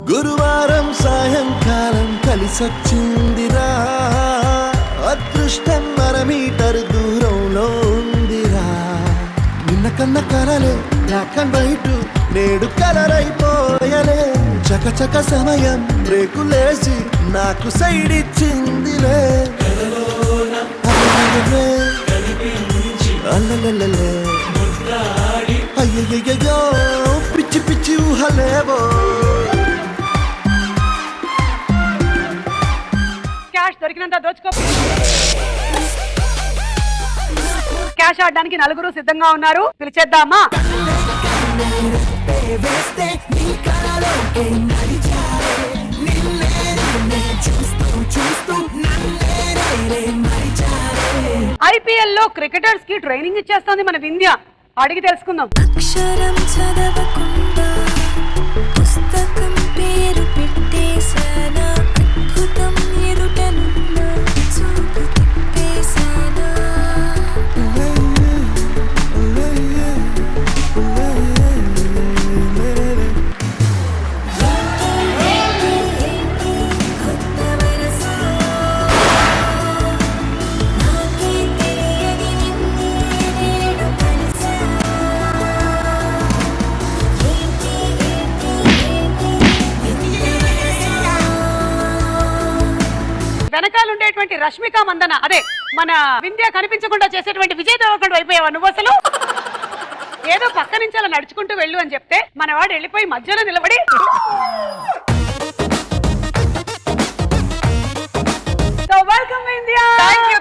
గురువారం సాయంకాలం కలిసొచ్చిందిరా, అదృష్టం మీటర్ దూరంలో ఉందిరా. నిన్న కన్న కలలే బ్లాక్ అండ్ వైట్ నేడు కలర్ అయిపోయలే. చకచక సమయం బ్రేకులేసి నాకు సైడ్ ఇచ్చిందిలే. అల్లలే అయ్యయ్యో పిచ్చి పిచ్చి ఊహలేవో. క్యాష్ దొరికినంత దోచుకో. క్యాష్ ఆడడానికి నలుగురు సిద్ధంగా ఉన్నారు, పిలిచేద్దామా? ఐపీఎల్ లో క్రికెటర్స్ కి ట్రైనింగ్ ఇచ్చేస్తోంది మన వింధ్య. అడిగి తెలుసుకుందాం. అక్షరం చదవకుండా పుస్తకం పేరు పెట్టేశానా, అద్భుతం ఎరుటనున్నా చూపు తిప్పేశానా. కొత్త వరస నాకే తెలియని నిన్నేడు కలిసా. వెనకాల ఉండేటువంటి రష్మిక మందన, అదే మన వింధ్య కనిపించకుండా చేసేటువంటి విజయ్ దేవరకొండ అయిపోయావా నువ్వు అసలు? ఏదో పక్క నుంచి అలా నడుచుకుంటూ వెళ్ళు అని చెప్తే మనవాడు వెళ్ళిపోయి మధ్యలో నిలబడి welcome India.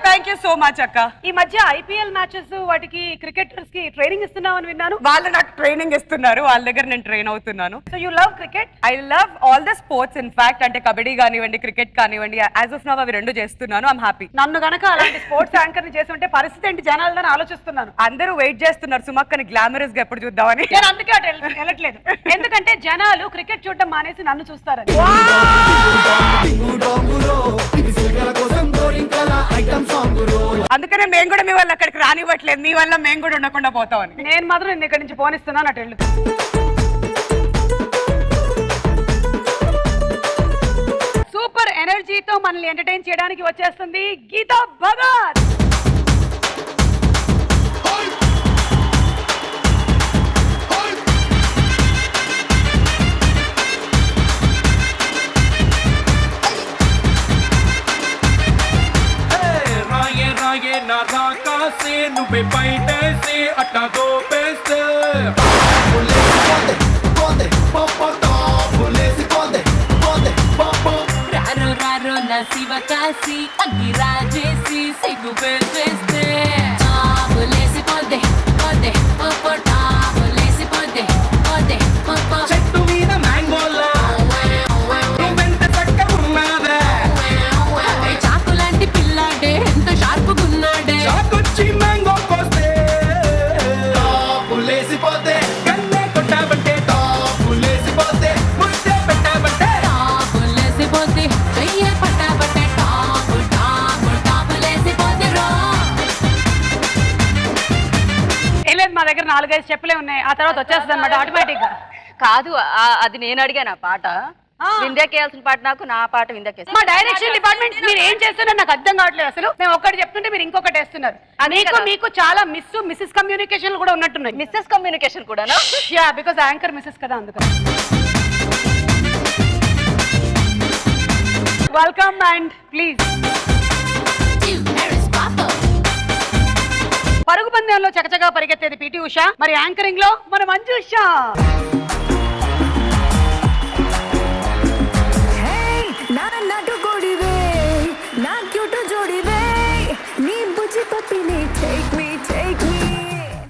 Thank you so much అక్క. ఈ మధ్య ఐపీఎల్ మ్యాచెస్ వాటికి క్రికెటర్స్ కి ట్రైనింగ్ ఇస్తున్నావు అని విన్నాను. వాళ్ళు నాకు ట్రైనింగ్ ఇస్తున్నారు, వాళ్ళ దగ్గర నేను ట్రైన్ అవుతున్నాను. So you love cricket? I love all the sports. In fact అంటే కబడ్డీ కానివ్వండి, క్రికెట్ కానివ్వండి, యాజ్ ఆఫ్ నౌ అవి రెండు చేస్తున్నాను. I'm happy. నన్ను గనక అలాంటి స్పోర్ట్స్ యాంకర్ ని చేసి ఉంటే పరిస్థితి ఏంటి జనాలని ఆలోచిస్తున్నాను. అందరూ వెయిట్ చేస్తున్నారు సుమక్కని గ్లామరస్ గా ఎప్పుడు చూద్దామని. నేను అందుకే అటు వెళ్ళట్లేదు, ఎందుకంటే జనాలు క్రికెట్ చూడడం మానేసి నన్ను చూస్తారని. అందుకనే మేము కూడా మీ వల్ల అక్కడికి రానివ్వట్లేదు, మీ వల్ల మేము కూడా ఉండకుండా పోతామని. నేను మాత్రం నిన్న ఇక్కడి నుంచి పోనిస్తున్నాను, అటు వెళ్ళు. సూపర్ ఎనర్జీతో మనల్ని ఎంటర్టైన్ చేయడానికి వచ్చేస్తుంది గీతా భగత్. నువ్వే బయటేసి అట్టా దోపేస్తే రారో రారో నా శివ కాసి అగ్గి రాజేసి సిగ్గు పెట్టేస్తే టాబులేసి పోతే పోతే పోపో టాబులేసి పోతే పోతే పోపో. చెట్టు మీద మ్యాంగోలా నువ్వెంత చక్కగా ఉన్నావే, చాకు లాంటి పిల్లాడే ఎంత షార్పుగున్నాడే. చాకొచ్చి మ్యాంగో కోస్తే టాపులేసిపోతే, కన్నే కొట్టాబంటే టాపులేసిపోతే, ముద్దే పెట్టాబంటే టాబులేసి పోతే చెయ్యే పట్టాబట్టే టాబు టాబు టాబులేసి పోతే రో. ఏం లేదు, మా దగ్గర 4-5 స్టెప్లే ఉన్నాయి, ఆ తర్వాత వచ్చేస్తుంది అనమాట ఆటోమేటిక్ గా. కాదు, అది నేను అడిగాను ఆ పాట. వింధ్యాకి వేయాల్సిన పాట నాకు, నా పాట వింధ్యాకి. మా డైరెక్షన్ డిపార్ట్మెంట్ మీరు ఏం చేస్తున్నారు నాకు అర్థం కావట్లేదు అసలు. మేము ఒక్కటి చెప్తుంటే మీరు ఇంకొకటి వేస్తున్నారు. మీకు చాలా మిస్సెస్ కమ్యూనికేషన్ కూడా ఉన్నట్టున్నాయి. మిస్సెస్ కమ్యూనికేషన్ కూడా. యా, బికాస్ యాంకర్ మిస్సెస్ కదా, అందుకని. Welcome and please. పరుగు పందెంలో చకచగా పరిగెత్తేది పీటీ ఉషా, మరి యాంకరింగ్ లో మన మంజు ఉషా.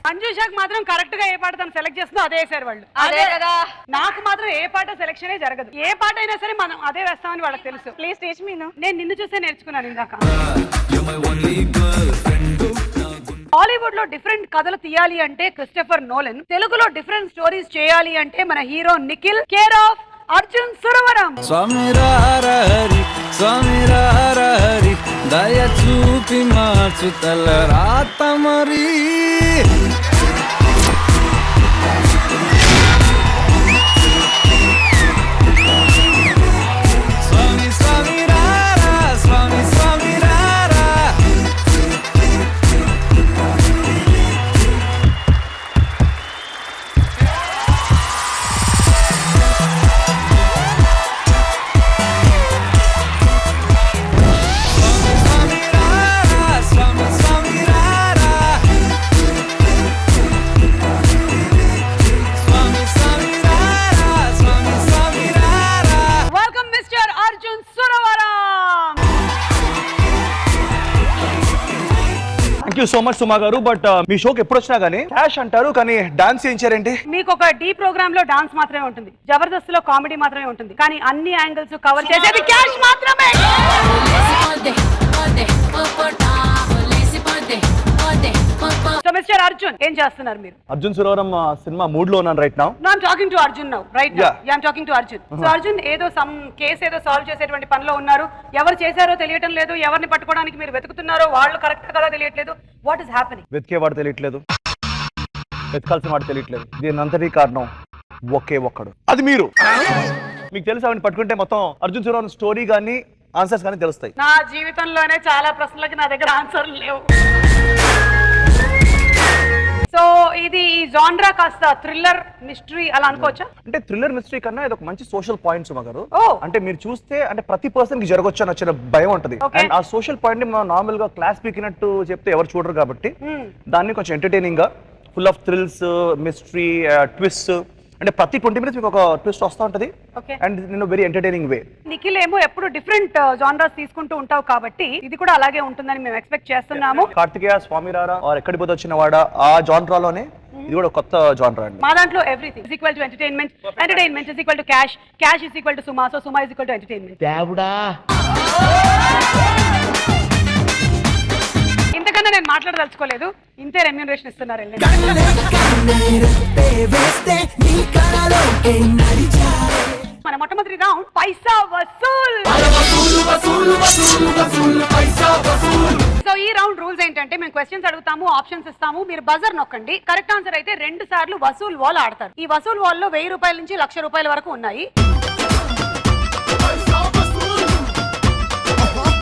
మంజుషాకి మాత్రం కరెక్ట్ గా ఏ పాట తను సెలెక్ట్ చేస్తుందో అదే వేసారు వాళ్ళు. అదే కదా. నాకు మాత్రం ఏ పాట సెలెక్షన్ జరగదు. ఏ పాట అయినా సరే మనం అదే వేస్తామని వాళ్ళకి తెలుసు. Please teach me. నేను నిన్ను చూసే నేర్చుకున్నాను ఇందాక. హాలీవుడ్ లో డిఫరెంట్ కథలు తీయాలి అంటే క్రిస్టోఫర్ నోలన్, తెలుగులో డిఫరెంట్ స్టోరీస్ చేయాలి అంటే మన hero Nikhil, care of Arjun Suravaram. స్వామి రారహరి స్వామి రారహరి దయ చూపి మార్చు తల రాత మరి. Thank you so much Suma గారు. బట్ మీ షోకి ఎప్పుడు వచ్చినా గానీ క్యాష్ అంటారు, కానీ డాన్స్ చేయించారేంటి? మీకు ఒక డి ప్రోగ్రామ్ లో డాన్స్ మాత్రమే ఉంటుంది, జబర్దస్త్ లో కామెడీ మాత్రమే ఉంటుంది, కానీ అన్ని యాంగిల్స్ కవర్ చేసేది క్యాష్ మాత్రమే. సో మిస్టర్ అర్జున్, ఏం చేస్తున్నారు మీరు? అర్జున్ సురవరం సినిమా మూడ్ లో ఉన్నాను right now. No, I'm talking to Arjun now. Right now. Yeah, I'm talking to Arjun. So Arjun, ఏదో సమ్ కేసు ఏదో సాల్వ్ చేసేటువంటి పనిలో ఉన్నారు. ఎవరు చేశారో తెలియటం లేదు, ఎవరిని పట్టుకోవడానికి మీరు వెతుకుతున్నారో వాళ్ళు కరెక్ట్ కదా తెలియట్లేదు. What is happening? వెతికేవాడు తెలియట్లేదు, వెతకాల్సిన వాడు తెలియట్లేదు. దీని అంతటి కారణం ఒకే ఒక్కడు, అది మీరు. మీకు తెలుసు, అవన్నీ పట్టుకుంటే మొత్తం అర్జున్ సురవరం స్టోరీ కానీ ఆన్సర్స్ కానీ తెలుస్తాయి. నా జీవితంలోనే చాలా ప్రశ్నలకి నా దగ్గర ఆన్సర్లు లేవు. సో ఇది ఈ జాన్రా కాస్త థ్రిల్లర్ మిస్టరీ అలా అనుకోవచ్చా? అంటే థ్రిల్లర్ మిస్టరీ కన్నా ఇది ఒక మంచి సోషల్ పాయింట్ సుమా గారు. Oh. అంటే మీరు చూస్తే అంటే ప్రతి పర్సన్ కి జరగొచ్చు అని వచ్చిన భయం ఉంటది. Okay. అండ్ ఆ సోషల్ పాయింట్ ని మనం నార్మల్ గా క్లాస్ పీకినట్టు చెప్తే ఎవరు చూడరు కాబట్టి దాన్ని కొంచెం ఎంటర్టైనింగ్ గా, full of thrills, mystery, twist, అంటే ప్రతి 20 minutes మీకు ఒక ట్విస్ట్ వస్తూ ఉంటది. అండ్ నేను వెరీ ఎంటర్టైనింగ్ వే. నిఖిల్ ఏమో ఎప్పుడు డిఫరెంట్ జాన్రాస్ తీసుకుంటూ ఉంటావు కాబట్టి ఇది కూడా అలాగే ఉంటుందని మేము ఎక్స్పెక్ట్ చేస్తున్నాము. కార్తికేయ, స్వామి రారా, ఎక్కడి పోతే వచ్చిన వాడా, ఆ జాన్రాలోనే ఇది కూడా కొత్త జాన్రా అండి. మా దాంట్లో everything is equal to entertainment, entertainment is equal to cash, cash is equal to Suma, so Suma is equal to entertainment. ఇంతకన్నా నేను మాట్లాడదలుచుకోలేదు. ఇంతే రెమ్యూనరేషన్ ఇస్తున్నారు. మన మొట్టమొదటి రౌండ్ పైసా వసూల్. సో ఈ రౌండ్ రూల్స్ ఏంటంటే మేము క్వశ్చన్స్ అడుగుతాము, ఆప్షన్స్ ఇస్తాము, మీరు బజర్ నొక్కండి. కరెక్ట్ ఆన్సర్ అయితే 2 సార్లు వసూల్ వాల్ ఆడతారు. ఈ వసూల్ వాల్ లో 1000 రూపాయల నుంచి 1,00,000 రూపాయల వరకు ఉన్నాయి.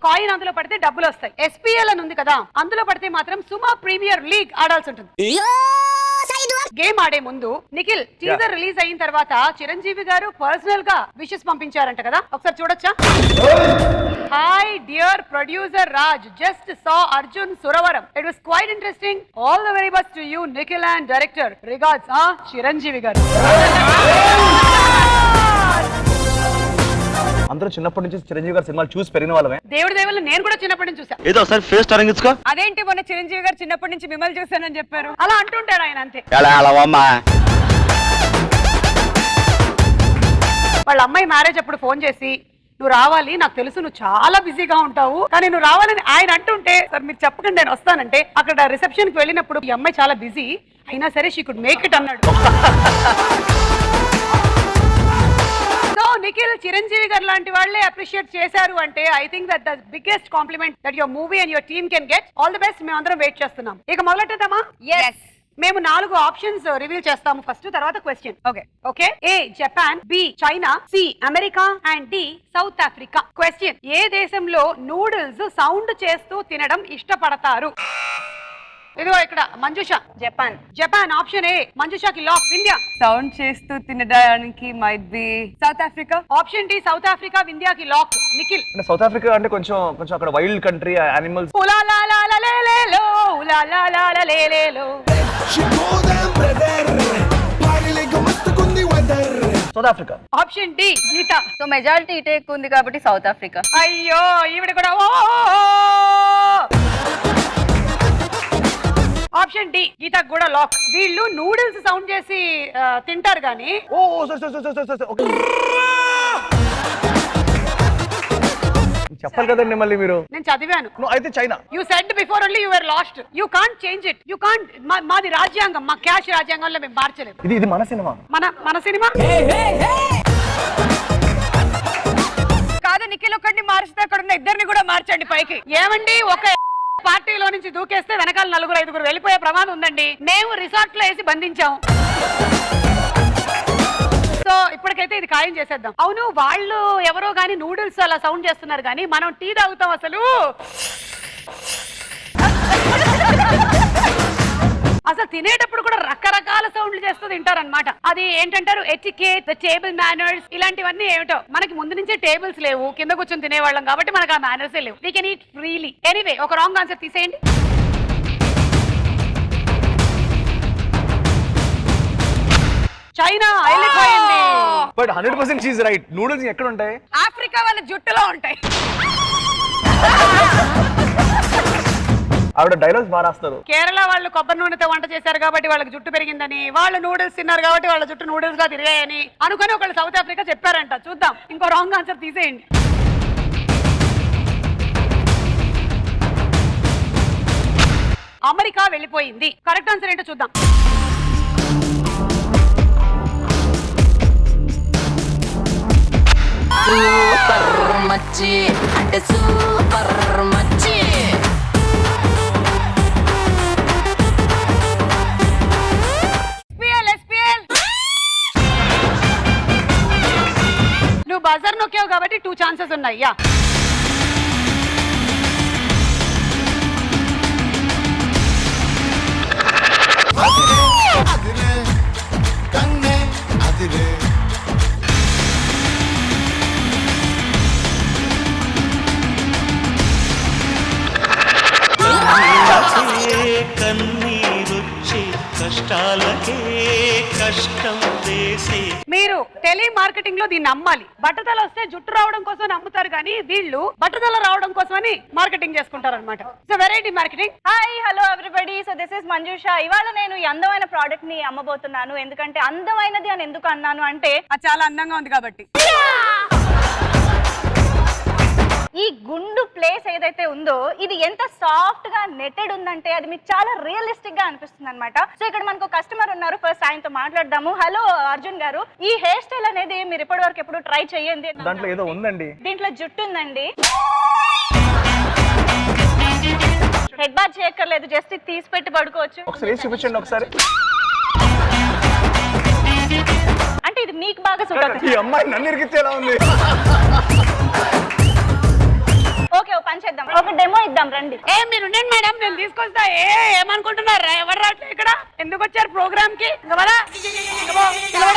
కాయిన్ అందులో పడితే డబ్బులు వస్తాయి. SPL అని ఉంది కదా, అందులో పడితే మాత్రం సుమా ప్రీమియర్ లీగ్ ఆడాల్సి ఉంటుంది. గేమ్ ఆడే ముందు నిఖిల్ టీజర్ రిలీజ్ అయిన తర్వాత చిరంజీవి గారు పర్సనల్ గా విషెస్ పంపించారంట కదా, ఒకసారి చూడొచ్చా? Hi dear producer Raj, just saw Arjun Suravaram, it was quite interesting, all the very best to you Nikhil and director, regards Chiranjeevi గారు. అందరూ చిన్నప్పటి నుంచి చిరంజీవి గారి సినిమాలు చూసి పెరిగిన వాళ్ళమే. దేవుడి దేవుళ్ళు నేను కూడా చిన్నప్పటి నుంచి చూసా. ఏదో ఒకసారి ఫేస్ టరింగ్స్కో. అదేంటి మొన్న చిరంజీవి గారు చిన్నప్పటి నుంచి మిమ్మల్ని చూసానని చెప్పారు? అలా అంటుంటాడు ఆయన, అంతే. వాళ్ళ అమ్మాయి మ్యారేజ్ అప్పుడు ఫోన్ చేసి నువ్వు రావాలి, నాకు తెలుసు నువ్వు చాలా బిజీగా ఉంటావు, కానీ నువ్వు రావాలని ఆయన అంటుంటే, సార్ మీరు చెప్పకండి నేను వస్తానంటే, అక్కడ రిసెప్షన్ కి వెళ్ళినప్పుడు ఈ అమ్మాయి చాలా బిజీ అయినా సరే షీ కుడ్ మేక్ ఇట్ అన్నాడు. సో నిఖిల్ చిరంజీవి గారు లాంటి వాళ్ళే అప్రిషియేట్ చేశారు అంటే I think that the biggest compliment that your movie and your team can get. All the best. మేము అందరం వెయిట్ చేస్తున్నాం. ఇక మొదలెట్టేద్దామా? yes. మేము 4 ఆప్షన్స్ రివీల్ చేస్తాము ఫస్ట్, తర్వాత question. Okay. A Japan, B China, C America and D South Africa. Question: ఏ దేశంలో నూడిల్స్ సౌండ్ చేస్తూ తినడం ఇష్టపడతారు? ఇదిగో ఇక్కడ మంజుష. Japan option A. మంజుషకి లాక్. వింధ్య సౌండ్ చేస్తూ తినడానికి might be South Africa. Option D South Africa. వింధ్యకి లాక్. నిఖిల్ అంటే సౌత్ ఆఫ్రికా అంటే కొంచెం అక్కడ wild country, animals. South Africa. Option D Geetha. So majority ఇటే ఎక్కువ ఉంది కాబట్టి సౌత్ ఆఫ్రికా. అయ్యో ఈవిడ కూడా. ఆప్షన్ డి గీత కూడా లాక్. వీళ్ళు నూడిల్స్ సౌండ్ చేసి తింటారు గానీ. చెప్పాలి కదండి మళ్ళీ మీరు. నేను చదివాను. అయితే China. You said before only you were last. You can't change it. You can't. మాది రాజ్యాంగం, మా క్యాష్ రాజ్యాంగంలో మేము మార్చలేము. ఇది మన సినిమా. మన సినిమా కాదు. నిఖిల్ ఒక్కడిని మార్చితే అక్కడ ఉన్న ఇద్దరిని కూడా మార్చండి పైకి. ఏమండి, ఒక పార్టీలో నుంచి దూకేస్తే వెనకాల 4-5 వెళ్ళిపోయే ప్రమాదం ఉందండి. మేము రిసార్ట్ లో వేసి బంధించాము. సో ఇప్పటికైతే ఇది ఖాయం చేసేద్దాం. అవును, వాళ్ళు ఎవరో గానీ నూడిల్స్ అలా సౌండ్ చేస్తున్నారు కానీ మనం టీ తాగుతాం. అసలు తినేటప్పుడు కూడా రకరకాల సౌండ్లు చేస్తూ తింటారనమాట. అది ఏంటంటారు, ఎటికేట్, టేబుల్ మేనర్స్, ఇలాంటివన్నీ ఏమిటో. మనకి ముందు నుంచే టేబుల్స్ లేవు, కింద కూర్చొని తినేవాళ్ళం కాబట్టి మనకు ఆ మేనర్సే లేవు. We can eat freely. Anyway, ఒక రాంగ్ ఆన్సర్ తీసేయండి. చైనా అయిపోయింది. But 100% she is right. Noodles ఎక్కడ ఉంటాయి? ఆఫ్రికా వాళ్ళ జుట్టులో ఉంటాయి. ఆవిడ డైలాగ్స్ బాగా రాస్తారు. కేరళ వాళ్ళు కొబ్బరి నూనెతో వంట చేశారు కాబట్టి వాళ్ళకి జుట్టు పెరిగిందని, వాళ్ళు నూడిల్స్ తిన్నారు కాబట్టి వాళ్ళ జుట్టు నూడిల్స్ గా తిరిగాయని అనుకుని ఒకళ్ళు సౌత్ ఆఫ్రికా చెప్పారంట. చూద్దాం, ఇంకో రాంగ్ ఆన్సర్ తీసేయండి. అమెరికా వెళ్ళిపోయింది. కరెక్ట్ ఆన్సర్ ఏంటో చూద్దాం. సూపర్ మచ్చి అంటే సూపర్ మచ్చి. నువ్వు బజర్ నొక్కావు కాబట్టి 2 ఛాన్సెస్ ఉన్నాయి. యా, కన్నీరుచ్చి కష్టాలకే కష్టం వేసే. మీరు టెలి మార్కెటింగ్ లో దీన్ని అమ్మాలి. బట్టతల వస్తే జుట్టు రావడం కోసం అమ్ముతారు కానీ వీళ్ళు బట్టతల రావడం కోసమని మార్కెటింగ్ చేసుకుంటారు అనమాట. So variety marketing. Hi, hello everybody. So this is Manjusha. ఇవాళ నేను ఈ అందమైన ప్రోడక్ట్ ని అమ్మబోతున్నాను. ఎందుకంటే అందమైనది అని ఎందుకు అన్నాను అంటే అది చాలా అందంగా ఉంది కాబట్టి. ఈ గుండు ప్లేస్ ఏదైతే ఉందో ఇది ఎంత సాఫ్ట్ గా నెట్టెడ్ ఉందంటే అది మీకు చాలా రియలిస్టిక్ గా అనిపిస్తుంది అనమాట. సో ఇక్కడ మనకు కస్టమర్ ఉన్నారు, ఫస్ట్ ఆయనతో మాట్లాడదాము. హలో అర్జున్ గారు, ఈ హెయిర్ స్టైల్ అనేది మీరు ఇప్పటి వరకు ఎప్పుడు ట్రై చేయండి? దాంట్లో ఏదో ఉందండి. దీంట్లో జుట్టు ఉందండి. హెడ్ బాత్ చేయక్కర్లేదు, జస్ట్ తీసి పెట్టి పడుకోవచ్చు. ఒకసారి వేసి చూపించండి ఒకసారి. అంటే ఇది మీకు బాగా సూట్ ఈ అవుతుంది. అమ్మాయి నన్ను ఇరికిచ్చేలా ఉంది. ఓకే, ఓ పని చేద్దాం, ఒక డెమో ఇద్దాం రండి. మీరు ఉండండి మేడం, నేను తీసుకొస్తా. ఏమనుకుంటున్నారా? ఎవరు రావట్లేదు ఇక్కడ? ఎందుకు వచ్చారు ప్రోగ్రామ్ కి?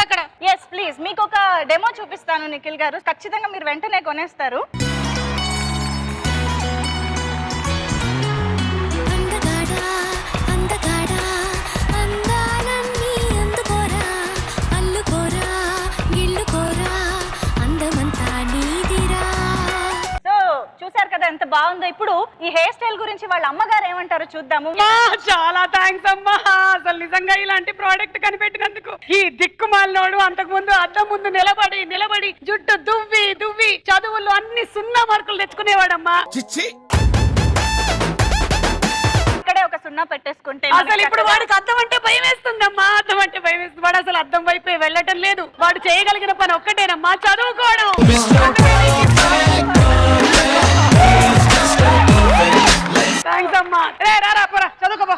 అక్కడ. ఎస్ ప్లీజ్, మీకు ఒక డెమో చూపిస్తాను నిఖిల్ గారు. ఖచ్చితంగా మీరు వెంటనే కొనేస్తారు. చూసారు కదా ఎంత బాగుందో. ఇప్పుడు ఈ హెయిర్ స్టైల్ గురించి వాళ్ళ అమ్మగారు ఏమంటారో చూద్దాము. చాలా థ్యాంక్స్ అమ్మా, అసలు నిజంగా ఇలాంటి ప్రోడక్ట్ కనిపెట్టినందుకు. ఈ దిక్కుమాలినోడు అంతకు ముందు అద్దం ముందు నిలబడి జుట్టు దువ్వి చదువుల్లో అన్ని 0 మార్కులు తెచ్చుకునేవాడమ్మా. ఇక్కడే ఒక 0 పెట్టేసుకుంటే అసలు ఇప్పుడు వాడికి అద్దం అంటే భయం వేస్తుందమ్మా. అద్దం అంటే భయం వేస్తుంది. వాడు అసలు అద్దం వైపే వెళ్ళటం లేదు. వాడు చేయగలిగిన పని ఒక్కటేనమ్మా, చదువుకోవడం. థ్యాంక్స్ అమ్మా. రారా పోరా, చదువుకోపో.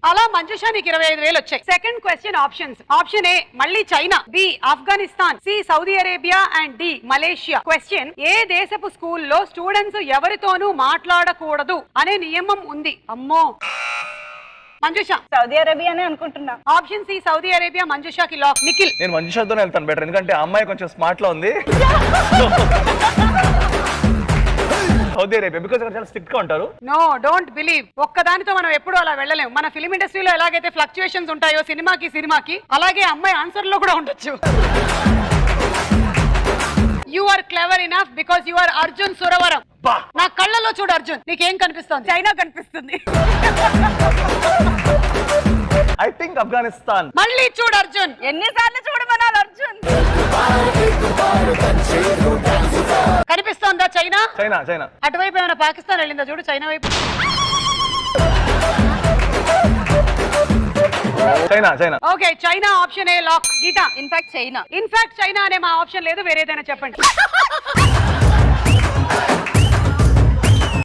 అలా మంజుషా నీకు 25,000 వచ్చాయి. Second question options. Option A మళ్ళీ China, B Afghanistan, C Saudi Arabia and D Malaysia. Question, ఏ దేశపు స్కూల్లో స్టూడెంట్స్ ఎవరితోనూ మాట్లాడకూడదు అనే నియమం ఉంది? అమ్మో మంజుష. సౌదీ అరేబియానే అనుకుంటున్నా. Option C Saudi Arabia. మంజుషాకి లాక్. నిఖిల్. నేను మంజుషాతోనే వెళ్తాను బెటర్, ఎందుకంటే ఆ అమ్మాయి కొంచెం స్మార్ట్ లో ఉంది. సౌదీ అరేబియా, బికాజ్ అక్కడ చాలా స్ట్రిక్ట్ గా ఉంటారు. No, don't believe. ఒక్కదానితో మనం ఎప్పుడు అలా వెళ్ళలేము. మన ఫిలిం ఇండస్ట్రీలో ఎలాగైతే ఫ్లక్చుయేషన్స్ ఉంటాయో సినిమాకి అలాగే అమ్మాయి ఆన్సర్ లో కూడా ఉండొచ్చు. You are clever enough because you are Arjun Suravaram. నా కళ్ళలో చూడు అర్జున్, నీకేం కనిపిస్తుంది? చైనా కనిపిస్తుంది. I think Afghanistan. మళ్ళీ చూడు అర్జున్. ఎన్నిసార్లు చూడమనాలి అర్జున్? కనిపిస్తోందా చైనా? చైనా. అటువైపు ఏమైనా పాకిస్తాన్ వెళ్ళిందా చూడు, చైనా వైపు. China. Okay, China option A lock. Geetha. In fact China అనే మా ఆప్షన్ లేదు, వేరే ఏదైనా చెప్పండి.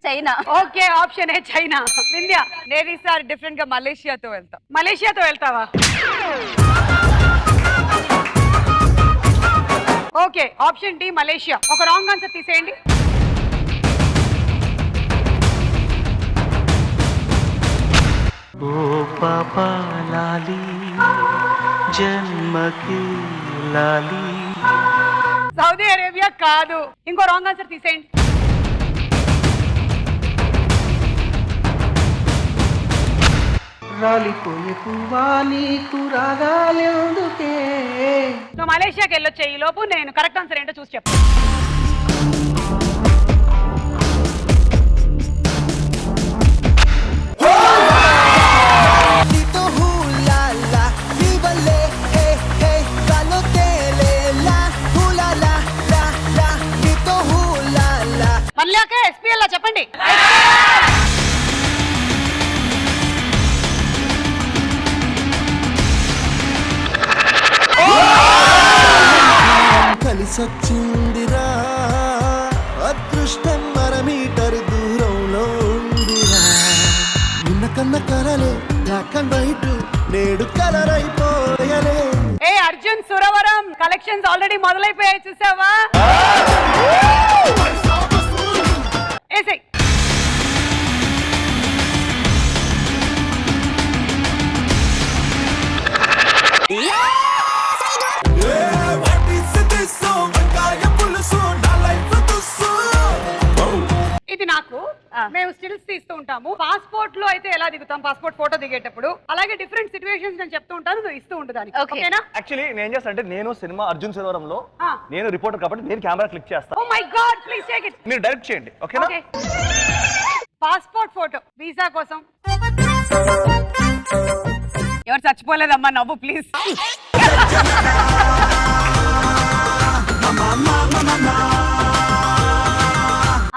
China. Okay, option A China. Vindhya. నేను ఈసారి డిఫరెంట్ గా మలేషియాతో వెళ్తా. మలేషియాతో వెళ్తావా? Okay, option D Malaysia. ఒక రాంగ్ ఆన్సర్ తీసేయండి. ఓ పాపా లాలి జన్మకి లాలి. సౌదీ అరేబియా కాదు. ఇంకో రాంగ్ ఆన్సర్ తీసేయండి. రాలిపోయే పువ్వా నీకు రాగాలెందుకే. నువ్వు మలేషియాకి వెళ్ళొచ్చే ఈ లోపు నేను కరెక్ట్ ఆన్సర్ ఏంటో చూసి చెప్పు. మళ్ళాక SPL లా చెప్పండి. కలిసొచ్చిందిరా అదృష్టం మీటర్ దూరంలో ఉందిరా. నిన్న కన్న కలలే బ్లాక్ అండ్ వైట్ నేడు కలర్ అయిపోయలే. ఏ అర్జున్ సురవరం కలెక్షన్స్ ఆల్రెడీ మొదలైపోయాయి చూసావా? ఏసై ఇది నాకు మేము స్టిల్స్ తీస్తూ ఉంటాము. పాస్పోర్ట్ లో అయితే ఎలా దిగుతాం, పాస్పోర్ట్ ఫోటో దిగేటప్పుడు అలాగే డిఫరెంట్ సిచ్యువేషన్స్ నేను చెప్తూ ఉంటాను, నువ్వు ఇస్తూ ఉంటాను. ఓకేనా? యాక్చువల్లీ నేను చేస్తా అంటే నేను సినిమా అర్జున్ సినిమాలో ఆ. నేను రిపోర్టర్ కాబట్టి నేను కెమెరా క్లిక్ చేస్తాను. Oh my god please take it. మీరు డైరెక్ట్ చేయండి. ఓకేనా? ఓకే. పాస్పోర్ట్ ఫోటో వీసా కోసం. ఎవరు చచ్చిపోలేదమ్మా నవ్వు please.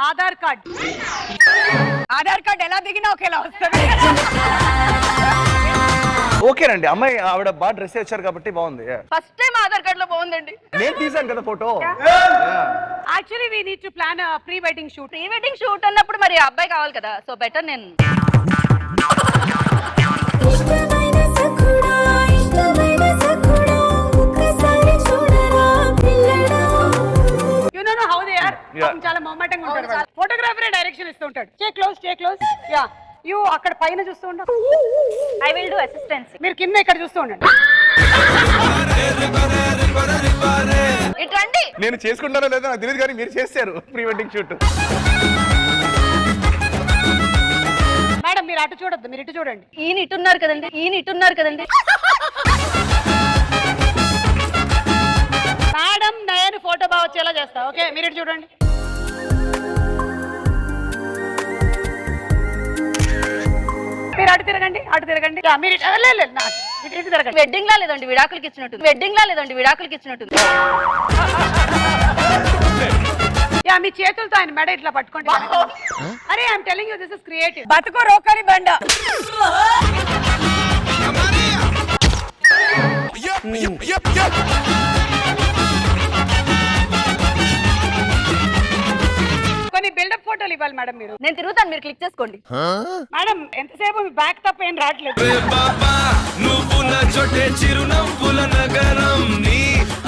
Aadhaar card. Aadhaar card ఎలా దిగినా ఒకేలా వస్తుంది. ఓకేనండి, అమ్మాయి ఆవిడ బాగా డ్రెస్ వచ్చారు కాబట్టి బాగుంది. ఫస్ట్ టైం ఆధార్ కార్డ్ లో బాగుందండి. నేను తీసాను కదా photo. Actually we need to plan pre wedding shoot. Pre wedding shoot అన్నప్పుడు మరి అబ్బాయి కావాలి కదా, సో బెటర్ నేను you know how they are. Yeah. చాలా మొమెంటంగా ఉంటారు. ఫోటోగ్రాఫర్ డైరెక్షన్ ఇస్తూ ఉంటాడు. Stay close. యా యు అక్కడ పైన చూస్తూ ఉండు. I will do assistance. మీరు కింద ఇక్కడ చూస్తూ ఉండండి. ఇటు రండి. నేను చేసుకుంటానో లేదో నాకు తెలియదు కానీ మీరు చేశారు ప్రీ వెడ్డింగ్ షూట్. మేడం మీరు అటు చూడొద్దు, మీరు ఇటు చూడండి. ఈయన ఇటున్నారు కదండి. మేడం నేను ఫోటో బాగా వచ్చేలా చేస్తా. ఓకే మీరు ఇటు చూడండి. మీరు అటు తిరగండి. యా, మీరు ఇటు తిరగండి. వెడ్డింగ్ లా లేదండి, విడాకులకి ఇచ్చినట్టు. యా మీ చేతులతో ఆయన మెడ ఇట్లా పట్టుకోండి. అరే I'm telling you this is creative. బతుకు రోకలి బండ. కొన్ని బిల్డప్ ఫోటోలు ఇవ్వాలి మేడం మీరు. నేను తిరుగుతాను, మీరు క్లిక్ చేసుకోండి. మేడం ఎంతసేపు మీ బ్యాక్ తప్ప ఏం రావట్లేదు. నువ్వు నా చోటే చిరునవ్వుల నగరం నీ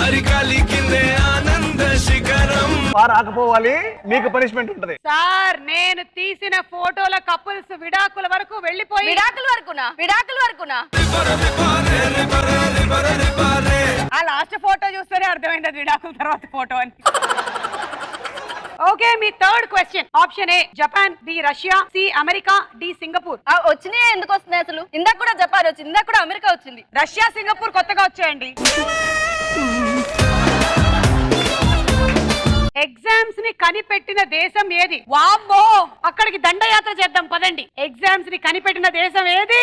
అరికాలి కిందే ఆనంద శిఖరం. రాకపోవాలి మీకు పనిష్మెంట్ ఉంటది. సార్ నేను తీసిన ఫోటోల కపుల్స్ విడాకుల వరకు వెళ్ళిపోయి. విడాకుల వరకునా? ఆ లాస్ట్ ఫోటో చూస్తేనే అర్థమైంది అది విడాకుల తర్వాత ఫోటో అని. ఓకే మీ third question. Option A Japan, B Russia, C America, D Singapore. వచ్చినాయి ఎందుకు వస్తున్నాయి అసలు? ఇందాక కూడా జపాన్ వచ్చింది, ఇందాక కూడా అమెరికా వచ్చింది. రష్యా సింగపూర్ కొత్తగా వచ్చాయండి. ఎగ్జామ్స్ ని కనిపెట్టిన దేశం ఏది? వామ్మో అక్కడికి దండయాత్ర చేద్దాం పదండి. ఎగ్జామ్స్ ని కనిపెట్టిన దేశం ఏది?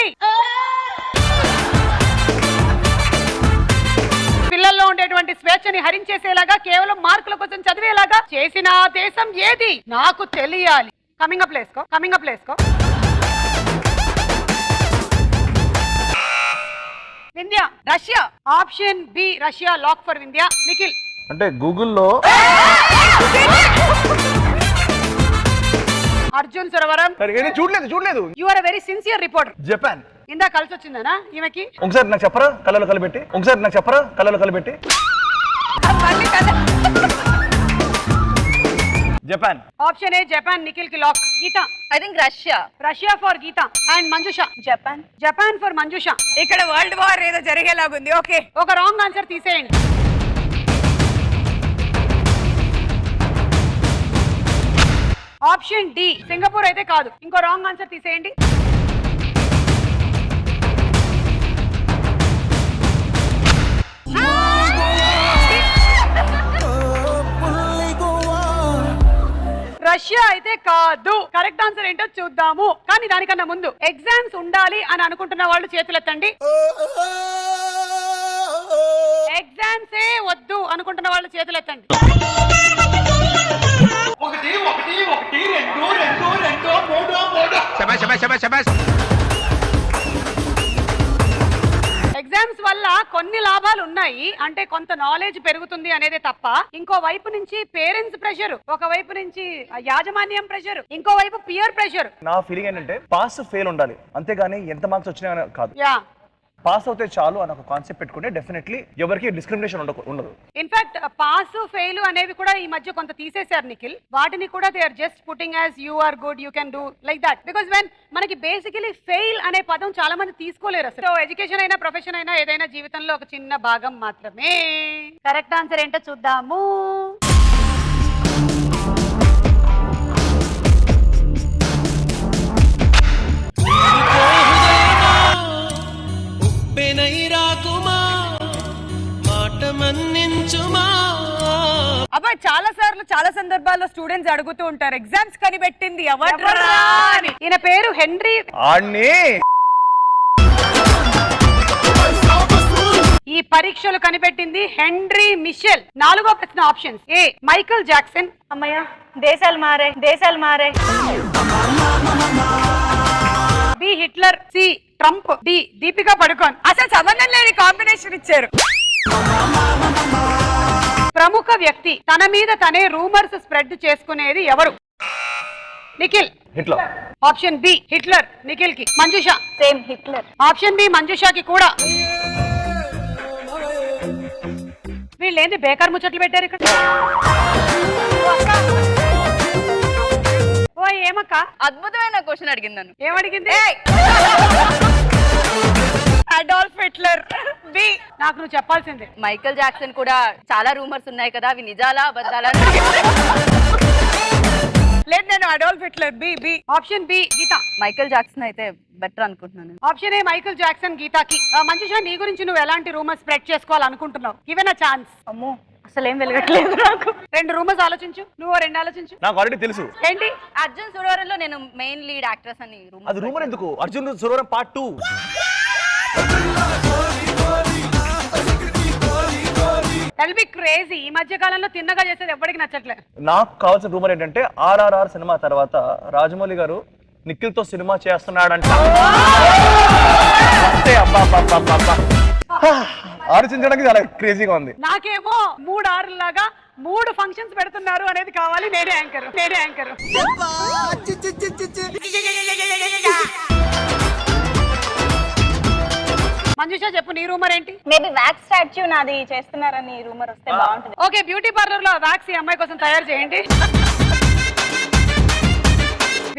పిల్లల్లో ఉండేటువంటి స్వేచ్ఛని హరించేసేలాగా కేవలం మార్కుల కోసం చదివేలాగా చేసిన ఆ దేశం ఏది? నాకు తెలియాలి. కమింగ్ అప్ ప్లేస్ కో Vindhya. Russia. Option B Russia lock for Vindhya. Nikhil. అంటే గూగుల్లో అర్జున్ సురవరం. చూడలేదు. You are a very sincere reporter. Japan. ఇందా కలిసి వచ్చిందనా ఈమెకి? ఒకసారి నాకు చెప్పరా కళ్ళలో కలిపెట్టి. Japan. Option A Japan Nikhil కి lock. Geetha. I think Russia for Geetha and Manjusha. Japan for Manjusha. ఇక్కడ వరల్డ్ వార్ ఏదో జరిగేలాగుంది. ఓకే ఒక రాంగ్ ఆన్సర్ తీసేయండి. ఆప్షన్ డి సింగపూర్ అయితే కాదు. ఇంకో రాంగ్ ఆన్సర్ తీసేయండి. రష్యా అయితే కాదు. కరెక్ట్ ఆన్సర్ ఏంటో చూద్దాము. కానీ దానికన్నా ముందు ఎగ్జామ్స్ ఉండాలి అని అనుకుంటున్న వాళ్ళు చేతులెత్తండి. ఎగ్జామ్స్ ఏ వద్దు అనుకుంటున్న వాళ్ళు చేతులెత్తండి. ఎగ్జామ్స్ వల్ల కొన్ని లాభాలు ఉన్నాయి. అంటే కొంత నాలెడ్జ్ పెరుగుతుంది అనేదే తప్ప ఇంకో వైపు నుంచి పేరెంట్స్ ప్రెషర్, ఒక వైపు నుంచి యాజమాన్యం ప్రెషర్, ఇంకో వైపు పియర్ ప్రెషర్. నా ఫీలింగ్ ఏంటంటే పాస్ ఫెయిల్ ఉండాలి, అంతేగాని ఎంత మార్క్స్ వచ్చినా కాదు. యా, పాస్ అవుతే చాలు అని ఒక కాన్సెప్ట్ పెట్టుకుంటే డెఫినెట్లీ ఎవరికి డిస్క్రిమినేషన్ ఉండదు. ఇన్ఫాక్ట్ పాస్ ఫెయిల్ అనేవి కూడా ఈ మధ్య కొంత తీసేశారు నిఖిల్. వాటిని కూడా they are just putting as you are good, you can do like that. Because when మనకి బేసికలీ ఫెయిల్ అనే పదం చాలా మంది తీసుకోలేరు అసలు. సో ఎడ్యుకేషన్ అయినా ప్రొఫెషన్ అయినా ఏదైనా జీవితంలో ఒక చిన్న భాగం మాత్రమే. కరెక్ట్ ఆన్సర్ ఏంటో చూద్దాము. అబ్బాయి చాలా సార్లు చాలా సందర్భాల్లో స్టూడెంట్స్ అడుగుతూ ఉంటారు ఎగ్జామ్స్ కనిపెట్టింది ఎవడ్రా అని. ఈయన పేరు హెన్రీ. ఈ పరీక్షలు కనిపెట్టింది హెన్రీ మిషెల్. 4వ ప్రశ్న ఆప్షన్స్. ఏ మైకల్ జాక్సన్. అమ్మయ్య, దేశాలు మారే. B Hitler. C Trump. D Deepika Padukone. అసలు సంబంధం లేని కాంబినేషన్ ఇచ్చారు. ప్రముఖ వ్యక్తి తన మీద తనే రూమర్స్ స్ప్రెడ్ చేసుకునేది ఎవరు? Nikhil. Hitler. Option B Hitler Nikhil కి. Manjusha. Same Hitler. Option B మంజుషకి కూడా. వీళ్ళు ఏంది బేకార్ ముచ్చట్లు పెట్టారు ఇక్కడ? ఓ ఏమక్క అద్భుతమైన క్వశ్చన్ అడిగింది నన్ను. ఏమడిగింది? Adolf Hitler. బి. నాకు నువ్వు చెప్పాల్సిందే. మైకల్ జాక్సన్ కూడా చాలా రూమర్స్ ఉన్నాయి కదా, అవి నిజాలా అబద్ధాలా? లేదు, నేను Adolf Hitler. B. B. Option B Geetha. Michael Jackson అయితే బెటర్ అనుకుంటున్నాను. ఆప్షన్ ఏ మైకల్ జాక్సన్ గీతాకి. మంజుష, నీ గురించి నువ్వు ఎలాంటి రూమర్ స్ప్రెడ్ చేసుకోవాలనుకుంటున్నావు? Given a chance. అమ్మో, అసలేం వెలగట్లేదు నాకు. 2 రూమర్స్ ఆలోచించు. నువ్వు 2 ఆలోచించు. నాకు ఆల్రెడీ తెలుసు. ఏంటి? అర్జున్ సురవరంలో నేను మెయిన్ లీడ్ యాక్ట్రెస్ అని. అది రూమర్ ఎందుకు? Arjun Suravaram part 2. That'll be crazy. ఈ మధ్య కాలంలో తిన్నగా చేసేది ఎవరికి నచ్చట్లే. నాకు కావాల్సిన రూమర్ ఏంటంటే RRR సినిమా తర్వాత రాజమౌళి గారు నిఖిల్ తో సినిమా చేస్తున్నాడంట. ఆలోచించడానికి చాలా క్రేజీగా ఉంది. నాకేమో 3 ఆరుల లాగా 3 ఫంక్షన్స్ పెడుతున్నారు అనేది కావాలి. నేనే యాంకర్. మంజుష చెప్పు, నీ రూమర్ ఏంటి? మేబీ వ్యాక్స్ స్టాచ్యూ నాది చేస్తున్నారని రూమర్ వస్తే బాగుంటుంది. ఓకే, బ్యూటీ పార్లర్ లో వ్యాక్స్ ఈ అమ్మాయి కోసం తయారు చేయండి.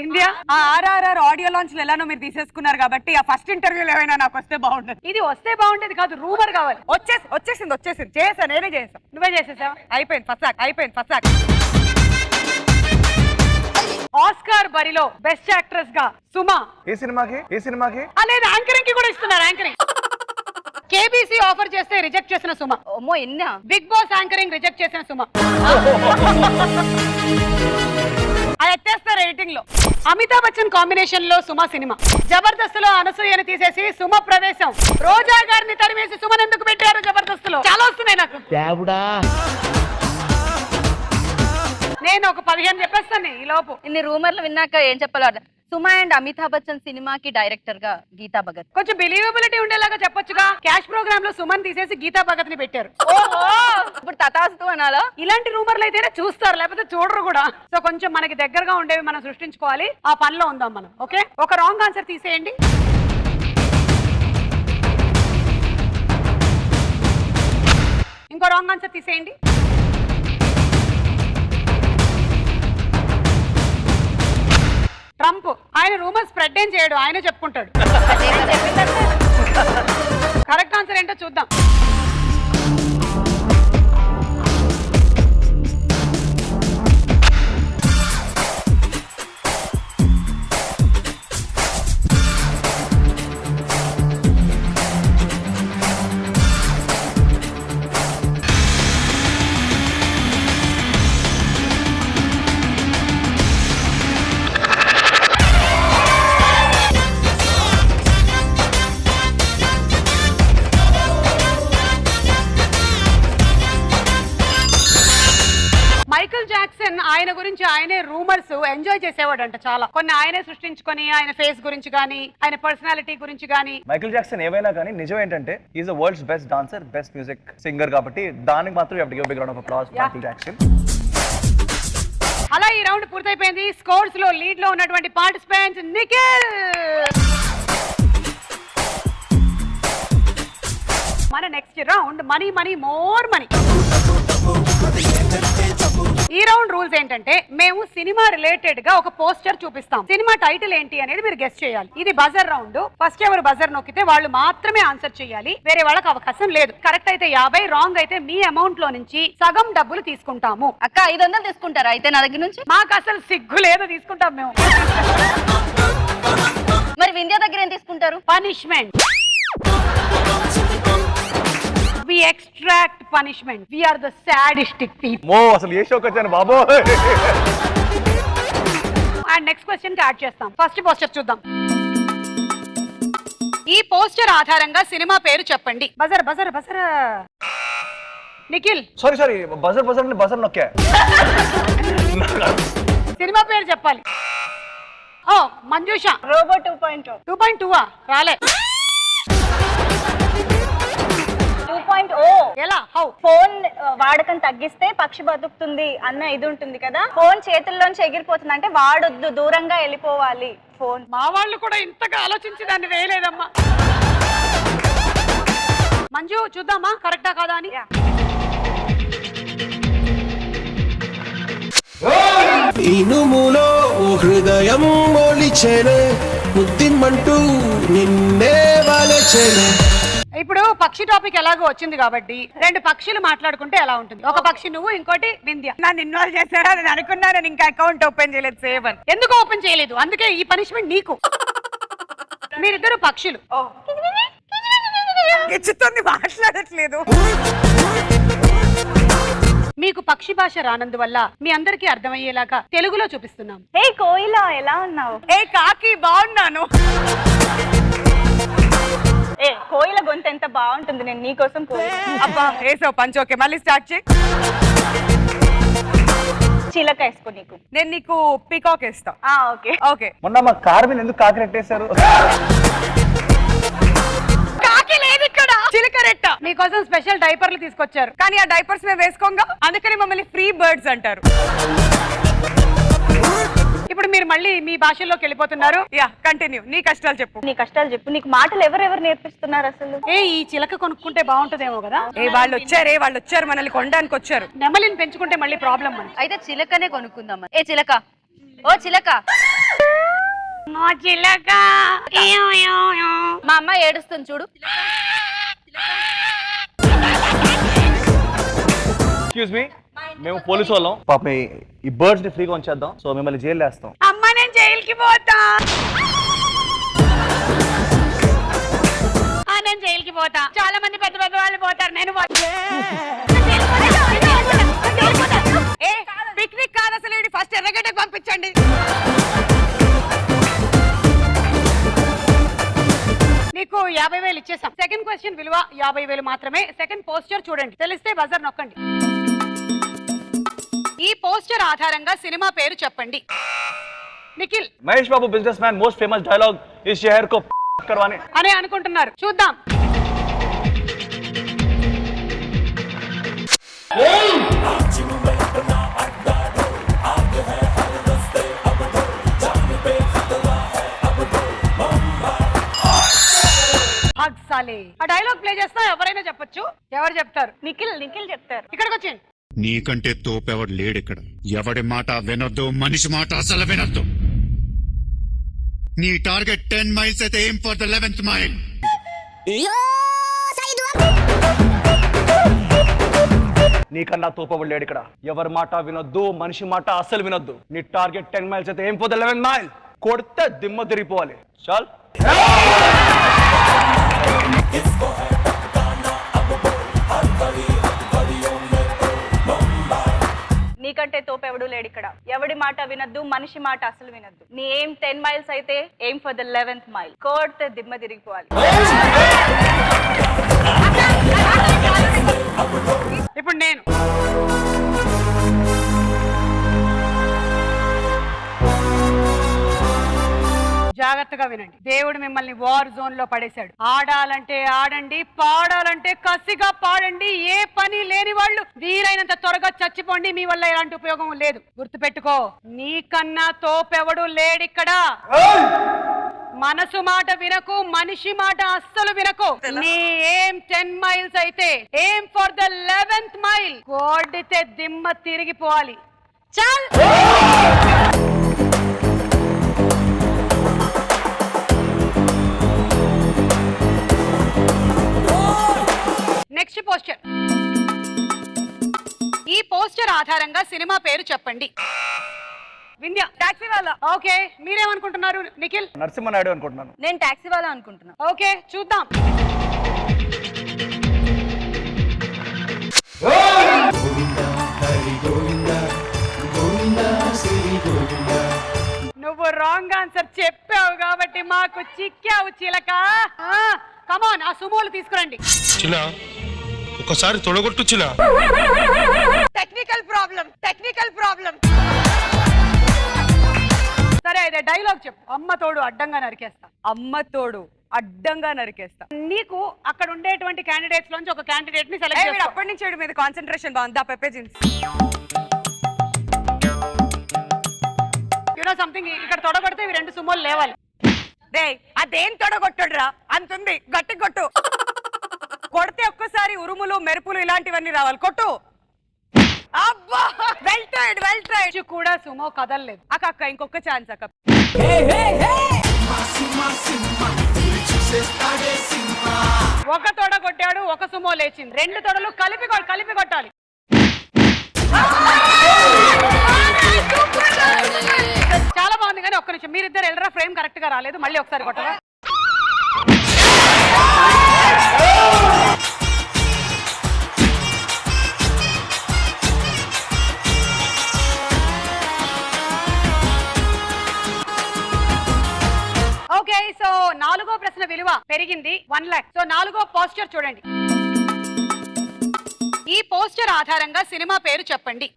ఇండియా ఆ RRR ఆడియో లాంచ్ లో ఎలానో మీరు తీసేసుకున్నారు కాబట్టి ఆ ఫస్ట్ ఇంటర్వ్యూలో ఏమైనా నాకు వస్తే బాగుండదు. ఇది వస్తే బాగుండేది కాదు, రూమర్ కావాలి. వచ్చేసింది. చేసా, నేనే చేసా. నువ్వే చేసేసావా? అయిపోయింది ఫస్ట్ యాక్ట్. ఆస్కార్ బరిలో బెస్ట్ యాక్ట్రెస్ గా సుమా. ఏ సినిమాకి? లేదు, యాంకరింగ్ కి కూడా ఇస్తున్నారు. యాంకరింగ్ కేబీసీ ఆఫర్ చేస్తే రిజెక్ట్ చేసిన సుమ. అమ్మో, ఎన్నా? బిగ్ బాస్ యాంకరింగ్ రిజెక్ట్ చేసిన సుమ. అది ఎత్తేస్తారు ఎడిటింగ్ లో. అమితాబ్ బచ్చన్ కాంబినేషన్ లో సుమ సినిమా. జబర్దస్త్ లో అనసూయని తీసేసి సుమ ప్రవేశం. రోజా గారిని తరిమేసి సుమన్ ఎందుకు పెట్టారు జబర్దస్త్ లో? చాలా వస్తున్నాయి నాకు. నేను ఒక 15 చెప్పేస్తాను ఈ లోపు. ఇన్ని రూమర్లు విన్నాక ఏం చెప్పాలి? సుమా అండ్ అమితాబ్ బచ్చన్ సినిమాకి డైరెక్టర్ గా గీతా భగత్. కొంచెం బిలీవబిలిటీ ఉండేలాగా చెప్పొచ్చుగా. క్యాష్ ప్రోగ్రామ్ లో సుమన్ తీసేసి గీతా భగత్ ని పెట్టారు. ఇప్పుడు తతాస్తు అనాలా? ఇలాంటి రూమర్లు అయితేనే చూస్తారు, లేకపోతే చూడరు కూడా. సో కొంచెం మనకి దగ్గరగా ఉండేవి మనం సృష్టించుకోవాలి. ఆ పనిలో ఉందాం మనం. ఓకే, ఒక రాంగ్ ఆన్సర్ తీసేయండి. ఇంకో రాంగ్ ఆన్సర్ తీసేయండి. ట్రంప్. ఆయన రూమర్ స్ప్రెడ్ ఏం చేయడు, ఆయనే చెప్పుకుంటాడు. కరెక్ట్ ఆన్సర్ ఏంటో చూద్దాం. మైకేల్ జాక్సన్ ఆయన గురించి ఆయనే రూమర్స్ ఎంజాయ్ చేసేవాడంట చాలా. కొన్ని ఆయనే సృష్టించుకొని ఆయన ఫేస్ గురించి గానీ ఆయన పర్సనాలిటీ గురించి గానీ. మైకేల్ జాక్సన్ ఏమైనా కానీ నిజం ఏంటంటే is the world's best dancer, best music singer కాబట్టి దానికి మాత్రం big round of applause Michael Jackson. అలా ఈ రౌండ్ పూర్తయిపోయింది. స్కోర్స్ లో లీడ్ లో ఉన్నటువంటి పార్టిసిపెంట్ నిఖిల్. మన next round money money more money. ఈ రౌండ్ రూల్స్ ఏంటంటే మేము సినిమా రిలేటెడ్ గా ఒక పోస్టర్ చూపిస్తాం. సినిమా టైటిల్ ఏంటి అనేది మీరు గెస్ చేయాలి. ఇది బజర్ రౌండ్. ఫస్ట్ ఎవరు బజర్ నొక్కితే వాళ్ళు మాత్రమే ఆన్సర్ చేయాలి, వేరే వాళ్ళకి అవకాశం లేదు. కరెక్ట్ అయితే 50, రాంగ్ అయితే మీ అమౌంట్ లో నుంచి సగం డబ్బులు తీసుకుంటాము. అక్క 500 తీసుకుంటారా అయితే నా దగ్గర నుంచి? మాకు అసలు సిగ్గు లేదు, తీసుకుంటాం మేము. మరి వింధ్య దగ్గర ఏం తీసుకుంటారు? Punishment. We extract punishment. We are the sadistic people. అసలు ఏ షోకి వచ్చాను బాబు. అండ్ నెక్స్ట్ క్వశ్చన్ కి యాడ్ చేస్తాం. ఫస్ట్ పోస్టర్ చూద్దాం. ఈ పోస్టర్ ఆధారంగా సినిమా పేరు చెప్పండి. Buzzer buzzer buzzer. Nikhil. Sorry buzzer నొక్కా. సినిమా పేరు చెప్పాలి. ఓ మంజుష. రోబో 2.0. 2.2 రాలే. 2.0 ఎలా? హౌ? ఫోన్ వాడకం తగ్గిస్తే పక్షి బతుకుతుంది అన్న ఇది ఉంటుంది కదా. ఫోన్ చేతుల్లోంచి ఎగిరిపోతుంది అంటే వాడొద్దు, దూరంగా వెళ్ళిపోవాలి ఫోన్. మా వాళ్ళు కూడా ఇంతగా ఆలోచించి దాన్ని వేయలేదమ్మా. మంజు చూద్దామా కరెక్టా కాదా అని. ఇనుములో హృదయం మొలిచెనే ముద్దిమ్మంటూ నిన్నే వలచెనే. ఇప్పుడు పక్షి టాపిక్ ఎలాగో వచ్చింది కాబట్టి 2 పక్షులు మాట్లాడుకుంటే ఎలా ఉంటుంది? ఒక పక్షి నువ్వు, ఇంకోటి వింధ్య. నన్ను ఇన్వాల్వ్ చేశారా నేను అనుకున్నా. నేను ఇంకా అకౌంట్ ఓపెన్ చేయలేదు. సేవ్ అని ఎందుకు ఓపెన్ చేయలేదు? అందుకే ఈ పనిష్మెంట్ నీకు. మీరిద్దరు పక్షులు. గిచ్చుతోంది, మాట్లాడట్లేదు. మీకు పక్షి భాష రానందువల్ల మీ అందరికీ అర్థమయ్యేలాగా తెలుగులో చూపిస్తున్నాం. హే కోయిలా ఎలా ఉన్నావు? ఏ కాకి బాగున్నాను. ఏ కోయిల గొంతు ఎంత బాగుంటుంది. నేను నీకోసం అబ్బా వేసావు పంచ్. ఓకే మళ్ళీ స్టార్ట్ చేయి. చిలక వేసుకో నీకు. నేను నీకు పీకాక్ వేస్తా. Okay okay. మొన్న మా కార్ మీద ఎందుకు కాకి నెట్టేశారు? కాకి లేదు ఇక్కడ, చిలక రెట్ట. మీకోసం స్పెషల్ డైపర్లు తీసుకొచ్చారు. కానీ ఆ డైపర్స్ మేము వేసుకోంగా, అందుకని మమ్మల్ని ఫ్రీ బర్డ్స్ అంటారు. ఇప్పుడు మీరు మళ్ళీ మీ భాషల్లోకి వెళ్ళిపోతున్నారు. Yeah continue. నీ కష్టాలు చెప్పు. నీ కష్టాలు చెప్పు. నీకు మాటలు ఎవరెవరు నేర్పిస్తున్నారు అసలు? ఈ చిలక కొనుక్కుంటే బాగుంటుందేమో కదా. వాళ్ళు వచ్చారు మనల్ని కొనడానికి వచ్చారు. నెమలిని పెంచుకుంటే మళ్ళీ ప్రాబ్లం అని. అయితే చిలకనే కొనుక్కుందాం. ఏ చిలక, ఓ చిలక. చిలక. మా అమ్మ ఏడుస్తుంది చూడు. ఎక్స్క్యూజ్ మీ, మేము పోలీసు వాళ్ళం. పాపం ఈ బర్డ్స్ ని ఫ్రీగా ఉంచేద్దాం. సో మిమ్మల్ని జైలు వేస్తాం. అమ్మ నేను జైలుకి పోతా. నేను జైలుకి పోతా. చాలా మంది పెద్ద పెద్ద వాళ్ళు పోతారు. నేను పిక్నిక్ కాదు అసలు. ఫస్ట్ ఎర్రగడ్డకు పంపించండి. నీకు 50,000 ఇచ్చేసాం. సెకండ్ క్వశ్చన్ విలువ 50,000 మాత్రమే. సెకండ్ పోస్టర్ చూడండి, తెలిస్తే బజర్ నొక్కండి. ఈ పోస్టర్ ఆధారంగా సినిమా పేరు చెప్పండి. Nikhil. Mahesh Babu business man most famous dialogue ఈ షహర్ కో करवाने అని అనుకుంటున్నారు. చూద్దాం. ఆ డైలాగ్ ప్లే చేస్తా. ఎవరైనా చెప్పొచ్చు. ఎవరు చెప్తారు? నిఖిల్ చెప్తారు. ఇక్కడికి వచ్చేయండి. నీకంటే తోపెవడు లేడిక్కడ. ఎవడి మాట వినొద్దు, మనిషి మాట అసలు వినొద్దు. నీ టార్గెట్ 10 మైల్స్ అయితే aim for the 11th mile. నీకన్నా తోపబడి లేడు ఇక్కడ. ఎవరి మాట వినొద్దు, మనిషి మాట అసలు వినొద్దు. నీ టార్గెట్ 10 మైల్స్ అయితే aim for the 11th mile. కొడితే దిమ్మ తిరిగిపోవాలి. చాల్. నీకంటే తోపెవడు లేడు ఇక్కడ. ఎవడి మాట వినొద్దు, మనిషి మాట అసలు వినొద్దు. నీ ఏం 10 మైల్స్ అయితే aim for the 11th mile. కొడితే దిమ్మ తిరిగిపోవాలి. ఇప్పుడు నేను జాగ్రత్తగా వినండి. దేవుడు మిమ్మల్ని వార్ జోన్ లో పడేశాడు. ఆడాలంటే ఆడండి, పాడాలంటే కసిగా పాడండి. ఏ పని లేని వాళ్ళు వీలైనంత త్వరగా చచ్చిపోండి. మీ వల్ల ఎలాంటి ఉపయోగం లేదు. గుర్తుపెట్టుకో, నీకన్నా తోపెవడు లేడిక్కడ. మనసు మాట వినకు, మనిషి మాట అస్సలు వినకు. నీ ఏం 10 మైల్స్ అయితే ఏం ఫర్ ద 11th మైల్. కోడితే దిమ్మ తిరిగిపోవాలి. చల్. Next poster. ఈ పోస్టర్ ఆధారంగా సినిమా పేరు చెప్పండి. వింధ్య. టాక్సీ వాళ్ళ. ఓకే, మీరేమనుకుంటున్నారు నిఖిల్? నరసింహనాయుడు అనుకుంటున్నాను. నేను టాక్సీ వాళ్ళ అనుకుంటున్నా. ఓకే, చూద్దాం. నువ్వు రాంగ్ ఆన్సర్ చెప్పావు కాబట్టి మాకు చిక్కావు చిలక. కమాన్, ఆ సుమోలు తీసుకురండి. చిన్న ఒకసారి తొడగొట్టు చిన్న. Technical problem. సరే, అయితే డైలాగ్ చెప్పు. అమ్మ తోడు అడ్డంగా నరికేస్తా. అమ్మ తోడు అడ్డంగా నరికేస్తా. నీకు అక్కడ ఉండేటువంటి క్యాండిడేట్స్ లోంచి ఒక క్యాండిడేట్ ని సెలెక్ట్ చేస్తా. అప్పటి నుంచి వీడి మీద కాన్సన్ట్రేషన్ బాగుంది. Pepe jeans. యూనో సంథింగ్, ఇక్కడ తొడగొడితే ఇవి 2 సుమోలు లేవాలి. డే, అదేం తొడగొట్టుడురా? అంతుంది, గట్టి కొట్టు. కొడితే ఒక్కసారి ఉరుములు, మెరుపులు ఇలాంటివన్నీ రావాలి. కొట్టు. అబ్బా, వెల్ ట్రైడ్. కూడా సుమో కదలలేదు. అక్క ఇంకొక ఛాన్స్ అక్క. ఒక తొడ కొట్టాడు, ఒక సుమో లేచింది. 2 తొడలు కలిపి కొట్టాలి. చాలా బాగుంది, కానీ ఒక్క నిమిషం, మీరిద్దరు వెళ్ళరా. ఫ్రేమ్ కరెక్ట్ గా రాలేదు. మళ్ళీ ఒకసారి కొట్టరా. ఓకే, సో 4వ ప్రశ్న విలువ పెరిగింది 1 లక్ష. సో 4వ పోస్టర్ చూడండి. ఈ పోస్టర్ ఆధారంగా సినిమా పేరు చెప్పండి.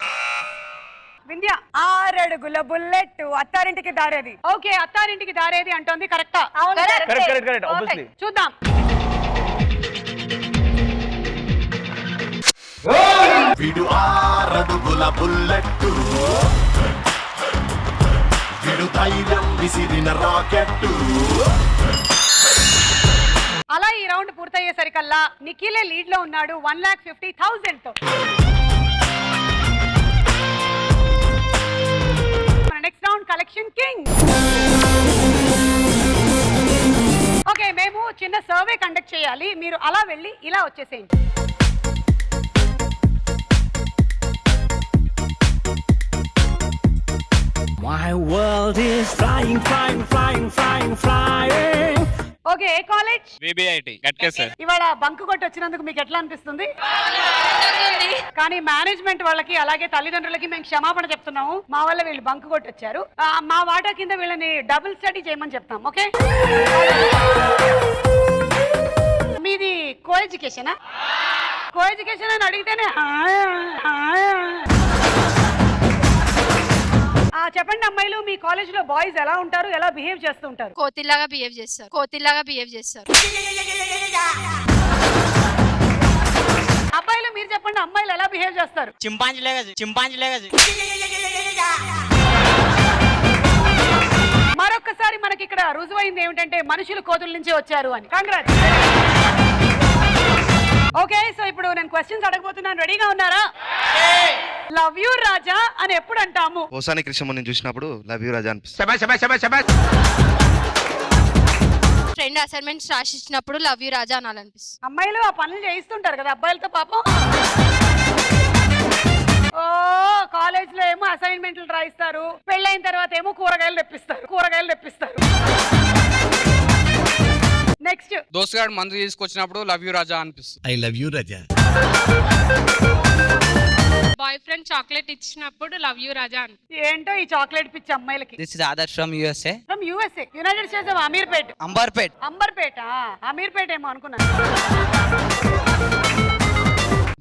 వింధ్య. 6 అడుగుల బుల్లెట్, అత్తారింటికి దారేది. ఓకే, అత్తారింటికి దారేది అంటోంది. కరెక్టా? Correct obviously. చూద్దాం. విడు 6 అడుగుల బుల్లెట్టు, విడు ధైర్యం విసిరిన రాకెట్టు. అలా ఈ రౌండ్ పూర్తయ్యేసరికల్లా నిఖిలే లీడ్ లో ఉన్నాడు 1,50,000 తో. Next round collection king. Okay, మేము చిన్న సర్వే కండక్ట్ చేయాలి. మీరు అలా వెళ్ళి ఇలా వచ్చేసేయండి. My world is flying. Okay, ఏ కాలేజ్? విబిఐటి గట్కే సార్. ఇవాళ బంక్ కొట్టి వచ్చినందుకు మీకు ఎట్లా అనిపిస్తుంది? కానీ మేనేజ్మెంట్ వాళ్ళకి అలాగే తల్లిదండ్రులకి మేము క్షమాపణ చెప్తున్నాము. మా వల్ల వీళ్ళు బంక్ కొట్టి వచ్చారు. మా వాటా కింద వీళ్ళని డబుల్ స్టడీ చేయమని చెప్తాం. ఓకే, మీది కో ఎడ్యుకేషనా? కో ఎడ్యుకేషన్ అని అడిగితేనే చెప్పండి అమ్మాయిలు, మీ కాలేజ్ లో బాయ్స్ ఎలా ఉంటారు, ఎలా బిహేవ్ చేస్తూ ఉంటారు? కోతిలాగా బిహేవ్ చేస్తారు. అబ్బాయిలు మీరు చెప్పండి, అమ్మాయిలు ఎలా బిహేవ్ చేస్తారు? చింపాంజీలేగా. మరొక్కసారి మనకి ఇక్కడ రుజువైంది ఏమిటంటే మనుషులు కోతుల నుంచి వచ్చారు అని. కంగ్రాట్స్. ఓకే, సో ఇప్పుడు నేను క్వశ్చన్స్ అడగబోతున్నాను. రెడీగా ఉన్నారా? లవ్ యూ రాజా అని ఎప్పుడు అంటాము? ఓసాని కృష్ణమని చూసినప్పుడు లవ్ యూ రాజా అనిపిస్తుంది. ఫ్రెండ్ అసైన్మెంట్స్ రాసిచ్చినప్పుడు లవ్ యూ రాజా అనాలనిపిస్తుంది. అమ్మాయిలు ఆ పనులు చేయిస్తుంటారు కదా అబ్బాయిలతో పాపం. ఓ, కాలేజ్ లో ఏమో అసైన్మెంట్లు రాయిస్తారు, పెళ్ళైన తర్వాత ఏమో కూరగాయలు తెప్పిస్తారు. నెక్స్ట్, దోస్తుగాడు మందు తీసుకొచ్చినప్పుడు లవ్ యూ రాజా అనిపిస్తుంది. I love you, Raja. Boy friend chocolate ఇచ్చినప్పుడు లవ్ యూ రాజా అని. ఏంటో ఈ చాక్లెట్ పిచ్చి అమ్మాయిలకి. This is Adarsh from USA. From USA, United states of Ameerpet. Amberpet ఏమో అనుకున్నాను.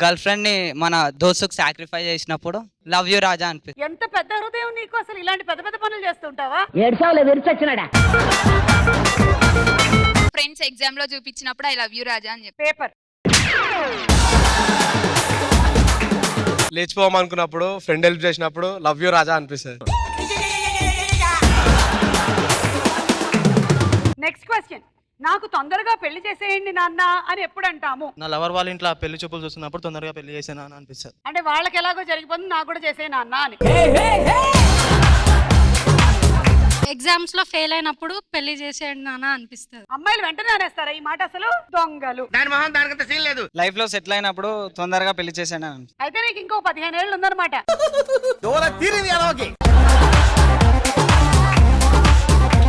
గర్ల్ ఫ్రెండ్ ని మన దోస్తుకు సాక్రిఫైస్ చేసినప్పుడు లవ్ యూ రాజా అనిపిస్తుంది. ఎంత పెద్ద హృదయం నీకు, అసలు ఇలాంటి పెద్ద పెద్ద పనులు చేస్తుంటావా? ఫ్రెండ్స్ ఎగ్జామ్ లో చూపించినప్పుడు ఐ లవ్ యూ రాజా అని చెప్పి. పేపర్ లేచిపోమనుకున్నప్పుడు ఫ్రెండ్ హెల్ప్ చేసినప్పుడు లవ్ యూ రాజా అనిపిస్తుంది. నెక్స్ట్ క్వశ్చన్, నాకు తొందరగా పెళ్లి చేసేయండి నాన్న అని ఎప్పుడు అంటాము? నా లవర్ వాళ్ళ ఇంట్లో పెళ్లి చూపులు చూస్తున్నప్పుడు తొందరగా పెళ్లి చేసాను అని అనిపిస్తుంది. అంటే వాళ్ళకి ఎలాగో జరిగిపోతుంది, నాకు కూడా చేసే నాన్న అని. ఎగ్జామ్స్ లో ఫెయిల్ అయినప్పుడు పెళ్లి చేసేయండి నాన్న అనిపిస్తుంది. అమ్మాయిలు వెంటనే అనేస్తారా ఈ మాట? అసలు దొంగలు. లైఫ్ లో సెటిల్ అయినప్పుడు తొందరగా పెళ్లి చేసాను అని అనిపిస్తుంది. అయితే నీకు ఇంకో 15 ఏళ్ళు ఉందన్నమాట.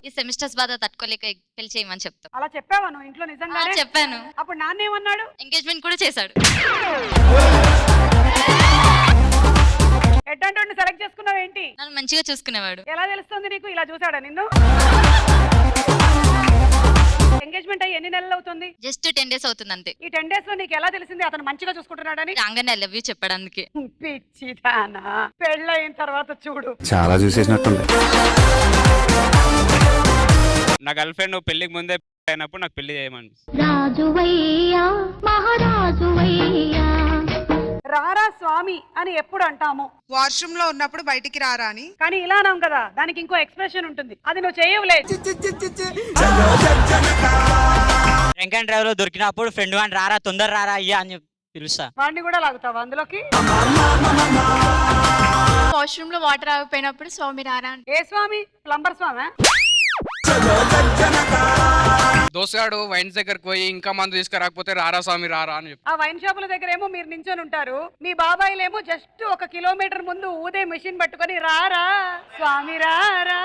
ఈ సెమిస్టర్స్ బాధ తట్టుకోలేక పెళ్లి చేయమని చెప్తాం. అలా చెప్పావా నువ్వు ఇంట్లో నిజంగా? చెప్పాను. అప్పుడు నాన్న ఏమన్నాడు? ఎంగేజ్మెంట్ కూడా చేశాడు. ఎట్లాంటి సెలెక్ట్ చేసుకున్నావు ఏంటి? నన్ను మంచిగా చూసుకునేవాడు. ఎలా తెలుస్తుంది నీకు ఇలా చూసాడా నిన్ను? ఎంగేజ్మెంట్ అయ్యి ఎన్ని నెలలు అవుతుంది? జస్ట్ 10 days అవుతుంది అంతే. ఈ 10 days లో నీకు ఎలా తెలిసింది అతను మంచిగా చూసుకుంటున్నాడని? రాగానే ఐ లవ్ యూ చెప్పాడు అందుకే. పిచ్చిదానా, పెళ్ళయిన తర్వాత చూడు. చాలా చూసేసినట్టుంది. నా గర్ల్ ఫ్రెండ్ నువ్వు పెళ్లికి ముందే అయినప్పుడు నాకు పెళ్లి చేయమని. రారా స్వామి అని ఎప్పుడు అంటాము? వాష్రూమ్ లో ఉన్నప్పుడు బయటికి రారా అని. కానీ ఇలా అన్నాం కదా, దానికి ఇంకో ఎక్స్ప్రెషన్ ఉంటుంది, అది నువ్వు చేయవులేదు. వెంకన్ డ్రైవ్ లో దొరికినప్పుడు ఫ్రెండ్ వాడిని రారా తొందర రారా అయ్యా అని పిలుస్తా. వాడిని కూడా లాగుతావా అందులోకి? వాష్రూమ్ లో వాటర్ ఆగిపోయినప్పుడు స్వామి రారా. ఏ స్వామి? ప్లంబర్ స్వామి? దోసగాడు వైన్స్ దగ్గరకు పోయి ఇంకా మందు తీసుకురాకపోతే రారా స్వామి రారా అని చెప్పి. ఆ వైన్ షాపుల దగ్గర ఏమో మీరు నించొని ఉంటారు, మీ బాబాయిలేమో జస్ట్ 1 కిలోమీటర్ ముందు ఊదే మెషిన్ పట్టుకొని రారా స్వామి రారా.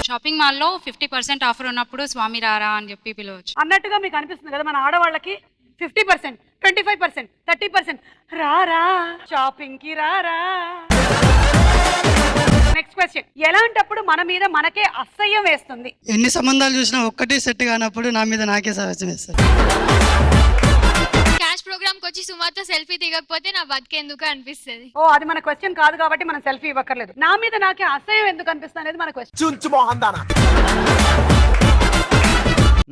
షాపింగ్ మాల్ లో 50% ఆఫర్ ఉన్నప్పుడు స్వామి రారా అని చెప్పి పిలవచ్చు అన్నట్టుగా మీకు అనిపిస్తుంది కదా, మన ఆడవాళ్ళకి 50%, 25%, 30% రారా షాపింగ్ కి రారా. నెక్స్ట్ క్వశ్చన్, ఎలాంటప్పుడు మన మీద మనకే అసహ్యం వేస్తుంది? ఎన్ని సంబంధాలు చూసినా ఒక్కటి సెట్ కానప్పుడు నా మీద నాకే సహజం వేస్తారు. క్యాష్ ప్రోగ్రామ్ కి వచ్చి సుమార్తో సెల్ఫీ దిగకపోతే నా బతికేందుకు అనిపిస్తుంది. ఓ, అది మన క్వశ్చన్ కాదు కాబట్టి మనం సెల్ఫీ ఇవ్వక్కర్లేదు. నా మీద నాకే అసహ్యం ఎందుకు అనిపిస్తుంది అనేది మన క్వశ్చన్.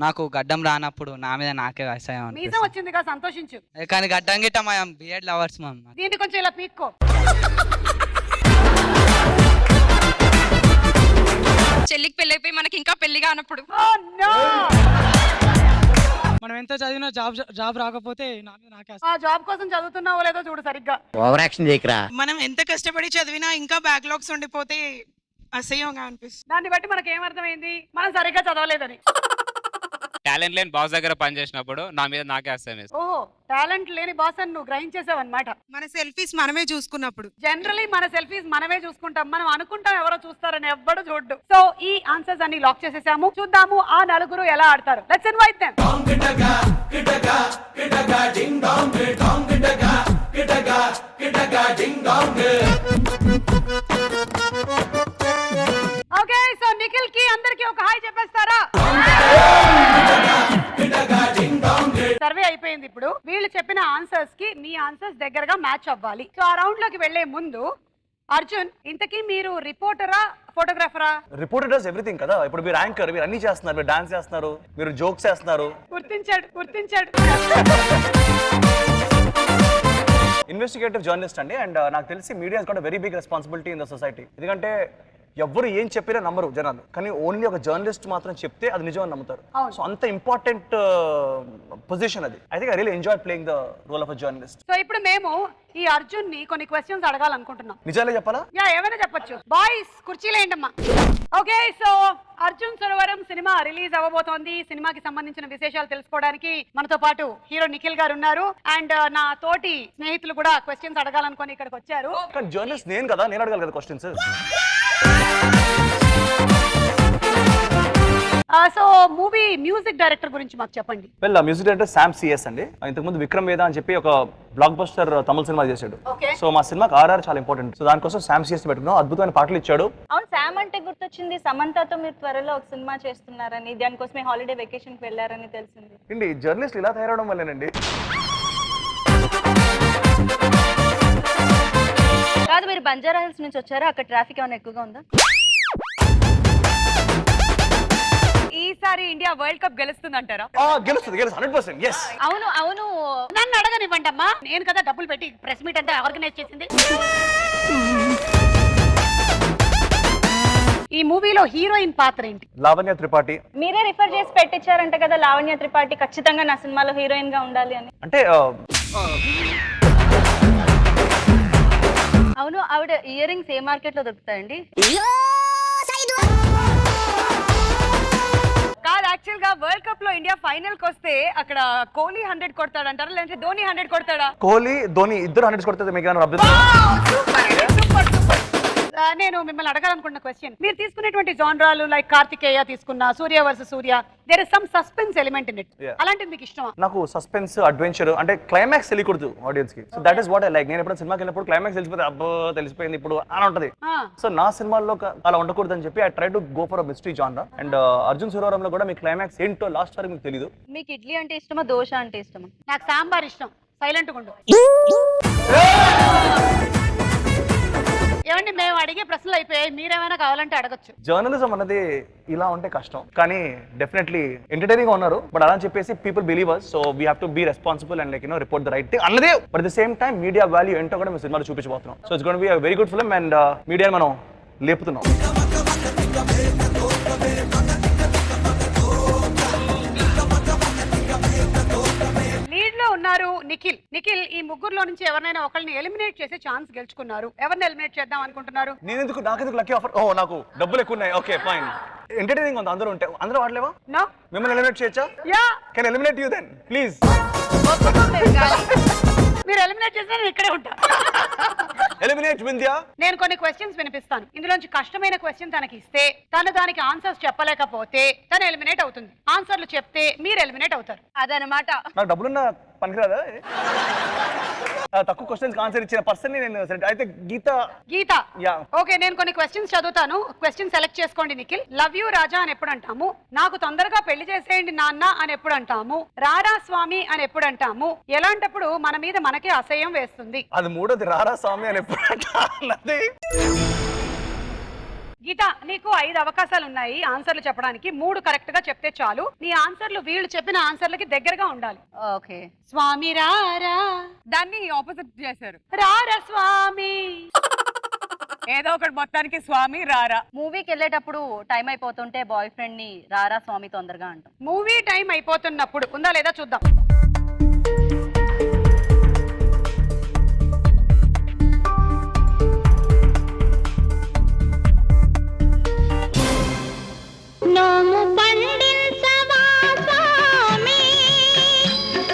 నాకు గడ్డం రానప్పుడు నా మీద నాకే అసహ్యం మీసం అనిపిస్తుంది. వచ్చిందిగా, సంతోషించు. కానీ గడ్డం గిట్ట మా బియర్డ్ లవర్స్ మా దీన్ని కొంచెం ఇలా పీక్కో. చెల్లికి పెళ్లి అయిపోయి మనకి ఇంకా పెళ్లి కానప్పుడు. Oh, no! మనం ఎంత చదివినా జాబ్ రాకపోతే నా మీద నాకే ఆ జాబ్ కోసం చదువుతున్నావో లేదో చూడు సరిగ్గా. ఓవర్ యాక్షన్ చేయకరా. మనం ఎంత కష్టపడి చదివినా ఇంకా బ్యాక్లాగ్స్ ఉండిపోతే అసహ్యంగా అనిపిస్తుంది. దాన్ని బట్టి మనకి ఏమర్థమైంది? మనం సరిగ్గా చదవలేదని. టాలెంట్ లేని బాస్ దగ్గర పని చేసినప్పుడు నా మీద నాకే అసహ్యం వేస్తుంది. ఓహో, టాలెంట్ లేని బాస్ అని నువ్వు గ్రహించేసావన్నమాట. మన సెల్ఫీస్ మనమే చూసుకున్నప్పుడు. జనరలీ మన సెల్ఫీస్ మనమే చూసుకుంటాం, మనం అనుకుంటాం ఎవరో చూస్తారని, ఎవ్వడు చూడ్డు. సో ఈ ఆన్సర్స్ అన్ని లాక్ చేసేసాము. చూద్దాము ఆ నలుగురు ఎలా ఆడతారు. Let's invite them. Okay, so Nikhil కి అందరికి ఒక హాయ్ చెప్పేస్తారా? సర్వే అయిపోయింది. ఇప్పుడు వీళ్ళు చెప్పిన ఆన్సర్స్ కి మీ ఆన్సర్స్ దగ్గరగా మ్యాచ్ అవ్వాలి. సో ఆ రౌండ్ లోకి వెళ్లే ముందు అర్జున్, ఇంతకీ మీరు రిపోర్టరా ఫోటోగ్రాఫరా? రిపోర్టర్ డస్ ఎవ్రీథింగ్ కదా. ఇప్పుడు మీరు యాంకర్, మీరు అన్ని చేస్తున్నారు, మీరు డాన్స్ చేస్తున్నారు, మీరు జోక్స్ చేస్తున్నారు. గుర్తించాడు. ఇన్వెస్టిగేటివ్ జర్నలిస్ట్ అండి. అండ్ నాకు తెలిసి media has got a very big responsibility in the society. ఎందుకంటే ఎవరు ఏం చెప్పినా నమ్మరు జనాలు, కానీ ఓన్లీ ఒక జర్నలిస్ట్ మాత్రం చెప్తే అది నిజం అని నమ్ముతారు. సో అంత ఇంపార్టెంట్ పొజిషన్ అది. I think I really enjoy playing the role of a journalist. So ఇప్పుడు మేము ఈ అర్జున్ ని కొన్ని క్వశ్చన్స్ అడగాలనుకుంటున్నాం. నిజాలే చెప్పాలా? యా, ఏమైనా చెప్పొచ్చు. బాయ్స్ కుర్చీలేంటమ్మా. ఓకే, సో అర్జున్ సరోవరం సినిమా రిలీజ్ అవ్వబోతోంది. సినిమాకి సంబంధించిన విశేషాలు తెలుసుకోవడానికి మనతో పాటు హీరో నిఖిల్ గారు ఉన్నారు. అండ్ నా తోటి స్నేహితులు కూడా క్వశ్చన్స్ అడగాలనుకొని ఇక్కడికి వచ్చారు. కానీ జర్నలిస్ట్ నేను కదా, నేను అడగాలి కదా questions. So movie music director గురించి మాకు చెప్పండి. Well, music director Sam CS అండి. ఇంతకుముందు విక్రమ్ వేద అని చెప్పి ఒక బ్లాక్ బస్టర్ తమిళ సినిమా చేశాడు. సో మా సినిమాకి ఆర్ఆర్ చాలా ఇంపార్టెంట్. సో దానికోసం శామ్ సిఎస్ పెట్టుకున్నాం. అద్భుతమైన పాటలు ఇచ్చాడు. అవును, శామ్ అంటే గుర్తొచ్చింది, సమంతతో మీరు త్వరలో ఒక సినిమా చేస్తున్నారని, దానికోసమే హాలిడే వెకేషన్ కి వెళ్ళారని తెలిసింది. జర్నలిస్ట్ ఇలా తయారవడం వల్లేనండి. కాదు, మీరు బంజారా హిల్స్ నుంచి వచ్చారా? అక్కడ ట్రాఫిక్ ఏమైనా ఎక్కువగా ఉందా? ఈసారి ఇండియా వరల్డ్ కప్ గెలుస్తుందంటారా? గెలుస్తుంది 100%. ఎస్. అవును అవును, నన్ను అడగనివ్వండి అమ్మా, నేను కదా డబ్బులు పెట్టి ప్రెస్ మీట్ అంతా ఆర్గనైజ్ చేసింది. ఈ మూవీలో హీరోయిన్ పాత్ర ఏంటి? లావణ్య త్రిపాఠి. మీరే రిఫర్ చేసి పెట్టించారంట కదా లావణ్య త్రిపాఠి ఖచ్చితంగా నా సినిమాలో హీరోయిన్ గా ఉండాలి అని. అంటే అవును, ఆవిడ ఇయర్ రింగ్స్ ఏ మార్కెట్ లో దొరుకుతాయండి? కాదు, యాక్చువల్ గా వరల్డ్ కప్ లో ఇండియా ఫైనల్ కి వస్తే అక్కడ కోహ్లీ 100 కొడతాడంటారా లేదంటే ధోని 100 కొడతాడా? కోహ్లీ ధోని ఇద్దరు 100 కొడితే మీకు ఏమైనా అభ్యంతరం? నేను మిమ్మల్ని అడగాలనుకున్న క్వశ్చన్, మీరు తీసుకునేటువంటి జానరాలు లైక్ కార్తికేయ తీసుకున్నా, Surya versus Surya, there is some suspense element in it. అలాంటిది మీకు ఇష్టమా? నాకు సస్పెన్స్, అడ్వెంచర్ అంటే క్లైమాక్స్ తెలియకూడదు ఆడియన్స్ కి. So that is what I like. నేను ఎప్పుడు సినిమాకి వెళ్ళినప్పుడు క్లైమాక్స్ తెలిసిపోతే అబ్బో తెలిసిపోయింది ఇప్పుడు అని ఉంటది. సో నా సినిమాల్లో అలా ఉండకూడదు అని చెప్పి I try to go for mystery జానరా. అండ్ అర్జున్ సురవరంలో కూడా మీ క్లైమాక్స్ ఏంటో లాస్ట్ వరకు మీకు తెలియదు. మీకు ఇడ్లీ అంటే ఇష్టమా, దోశ అంటే ఇష్టమా? నాకు సాంబార్ ఇష్టం. సైలెంట్ గుండు. ఏమండి, మేము అడిగే ప్రశ్నలు అయిపోయాయి, మీరేమైనా కావాలంటే అడగచ్చు. జర్నలిజం అన్నది ఇలా ఉంటే కష్టం, కానీ డెఫినెట్లీ ఎంటర్టైనింగ్ ఉన్నారు. బట్ అలా చెప్పేసి people believe us, so we have to be responsible and like report the right thing అన్నదే. But the same time media value ఏంటో కూడా మేము సినిమాలో చూపించబోతున్నాం. So it's gonna be very good film and మీడియాని మనం లేపుతున్నాం. లీడ్ లో ఉన్నారు నిఖిల్. నిఖిల్, ఈ ముగ్గురులో నుంచి ఎవరినైనా ఒకరిని ఎలిమినేట్ చేసే ఛాన్స్ గెలుచుకున్నారు. ఎవరిని ఎలిమినేట్ చేద్దాం అనుకుంటున్నారు? నాకెందుకు లక్కీ ఆఫర్? ఓ నాకు డబ్బులు ఎక్కువ ఉన్నాయి. Okay fine. ఎంటర్టైనింగ్ ఉంది, అందరూ ఉంటే అందరూ వాడలేవా? నో. మిమ్మల్ని ఎలిమినేట్ చేయొచ్చా? Yeah. Can eliminate you then please. మీరు ఎలిమినేట్ చేసినా నేను ఇక్కడే ఉంటా. ఎలిమినేట్ వింధ్యా. నేను కొన్ని క్వశ్చన్స్ వినిపిస్తాను. ఇందులోంచి కష్టమైన క్వశ్చన్ తనకి ఇస్తే తను దానికి ఆన్సర్స్ చెప్పలేకపోతే తను ఎలిమినేట్ అవుతుంది. ఆన్సర్లు చెప్తే మీరు ఎలిమినేట్ అవుతారు. అదనమాట. నాకు డబ్బులున్న పనికిరాదా? తక్కువ క్వశ్చన్స్ ఆన్సర్ ఇచ్చిన పర్సన్ నేను సెలెక్ట్ అయితే గీత. యా. ఓకే, నేను కొన్ని క్వశ్చన్స్ చదువుతాను. క్వశ్చన్ సెలెక్ట్ చేసుకోండి నిఖిల్. లవ్ యూ రాజా అని ఎప్పుడు అంటాము? నాకు తొందరగా పెళ్లి చేసేయండి నాన్న అని ఎప్పుడు అంటాము? రారా స్వామి అని ఎప్పుడు అంటాము? ఎలాంటప్పుడు మన మీద మనకే అసహ్యం వేస్తుంది? అది మూడోది రారా స్వామి అని ఎప్పుడు అంటారు. గీత, నీకు 5 అవకాశాలు ఉన్నాయి ఆన్సర్లు చెప్పడానికి. 3 కరెక్ట్ గా చెప్తే చాలు. నీ ఆన్సర్లు వీళ్ళు చెప్పిన ఆన్సర్లకి దగ్గరగా ఉండాలి. ఓకే. స్వామి రారా, దాన్ని ఆపోజిట్ చేశారు. రారా స్వామి. ఏదో ఒకటి మొత్తానికి స్వామి రారా. మూవీకి వెళ్ళేటప్పుడు టైం అయిపోతుంటే బాయ్ ఫ్రెండ్ ని రారా స్వామి తొందరగా అంటాం. మూవీ టైం అయిపోతున్నప్పుడు ఉందా లేదా చూద్దాం.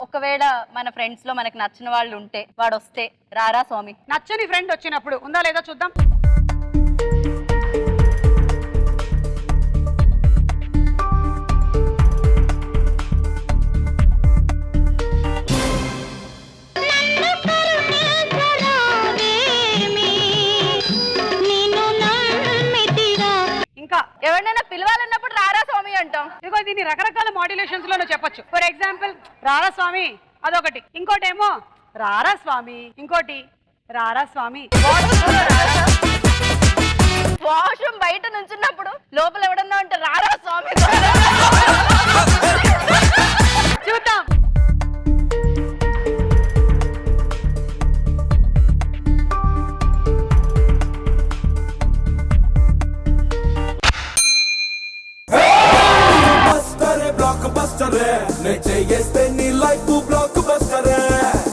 ఒకవేళ మన ఫ్రెండ్స్ లో మనకు నచ్చిన వాళ్ళు ఉంటే వాడు వస్తే రారా స్వామి. నచ్చని ఫ్రెండ్ వచ్చినప్పుడు ఉందా లేదా చూద్దాం. ఇంకా ఎవరినైనా పిలవాలన్నప్పుడు రారా స్వామి అంటాం. ఇదిగో దీన్ని రకరకాల మాడ్యులేషన్స్ లో చెప్పొచ్చు. ఫర్ ఎగ్జాంపుల్ రారా స్వామి అదొకటి, ఇంకోటేమో రారా స్వామి, ఇంకోటి రారా స్వామి. వాష్రూమ్ బయట నుంచున్నప్పుడు లోపల ఎవడన్నా ఉంటే రారా స్వామి. చూద్దాం.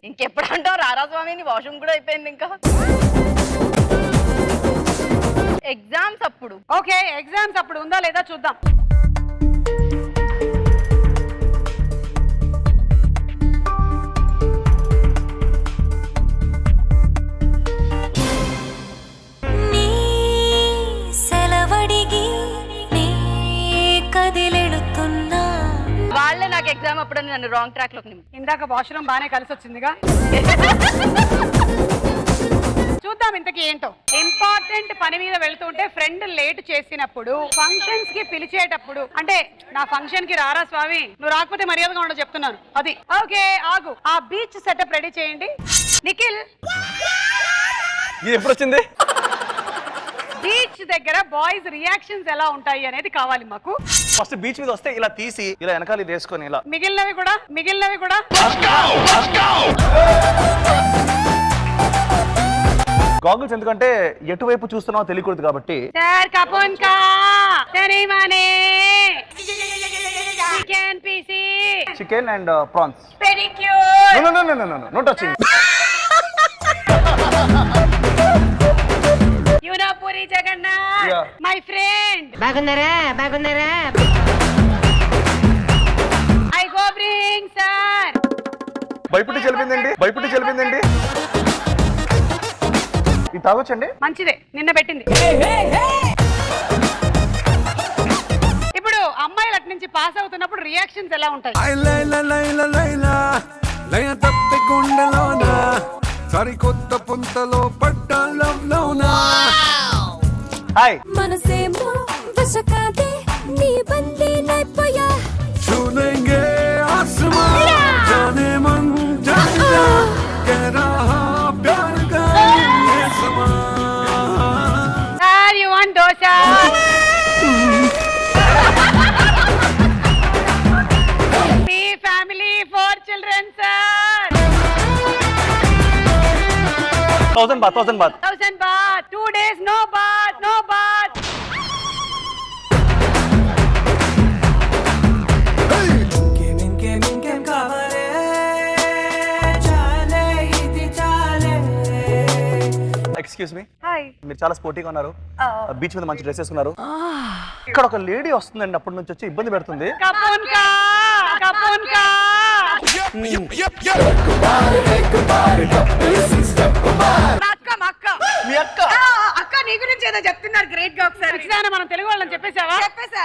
ఇంకెప్పుడు అంటావు రారా స్వామి? వాష్రూమ్ కూడా అయిపోయింది. ఇంకా ఎగ్జామ్స్ అప్పుడు. ఓకే, ఎగ్జామ్స్ అప్పుడు ఉందా లేదా చూద్దాం. వాళ్ళే నాకు ఎగ్జామ్ అప్పుడు నన్ను రాంగ్ ట్రాక్ లోకి. ఇందాక వాష్రూమ్ బానే కలిసి వచ్చిందిగా. చూద్దాం ఇంతకీ ఏంటో. ఇంపార్టెంట్ పని మీద వెళ్తుంటే ఫ్రెండ్ లేట్ చేసినప్పుడు, ఫంక్షన్స్ కి పిలిచేటప్పుడు, అంటే నా ఫంక్షన్ కి రారా స్వామి, నువ్వు రాకపోతే మర్యాదగా ఉండవు చెప్తున్నాను అది. ఓకే ఆగు, ఆ బీచ్ సెటప్ రెడీ చేయండి. నిఖిల్, ఇది ఎప్పుడు వచ్చింది? బీచ్ దగ్గర బాయ్స్ రియాక్షన్స్ ఎలా ఉంటాయి అనేది కావాలి మాకు. ఫస్ట్ బీచ్ మీద వస్తే ఇలా తీసి ఇలా వెనకాల ఇది వేసుకొని ఇలా, మిగిలినవి కూడా గాగుల్స్ ఎందుకంటే ఎటువైపు చూస్తున్నావో తెలియకూడదు కాబట్టి. సార్ కపున్ కా తరిమానే చికెన్ పీసీ chicken and prawns. Pedicure. No touching. యూనోపురి జగన్నాథ్ Yeah. My friend. బాగున్నారా? I go bring sir. భయపడి చెలిపిందండి. ఇది తాగొచ్చండి. మంచిదే, నిన్న పెట్టింది. ఇప్పుడు అమ్మాయిలు అటు నుంచి పాస్ అవుతున్నప్పుడు రియాక్షన్స్ ఎలా ఉంటాయి? సరికొత్త పుంతలో పట్టాలంలోనా. హాయ్. మనసేమో వశకాదే నీ బందీనైపోయా छूलेंगे आसमां जाने मन जाने कह रहा प्यार का ये समा. Sir you want dosa? Me family 4 children sir. 1000 baht. 1000 baht. 2 days no bath. Excuse me, hi. మీరు చాలా స్పోర్టీగా ఉన్నారు. బీచ్ మీద మంచి డ్రెస్ వేసుకున్నారు. ఇక్కడ ఒక లేడీ వస్తుందండి, అప్పటి నుంచి వచ్చి ఇబ్బంది పెడుతుంది. కపున్ కా మీ అక్క అక్క నీ గురించి ఏదో చెప్తున్నారు గ్రేట్ గా. ఒకసారి విషయాన్ని మనం తెలుగు వాళ్ళని చెప్పేసావా?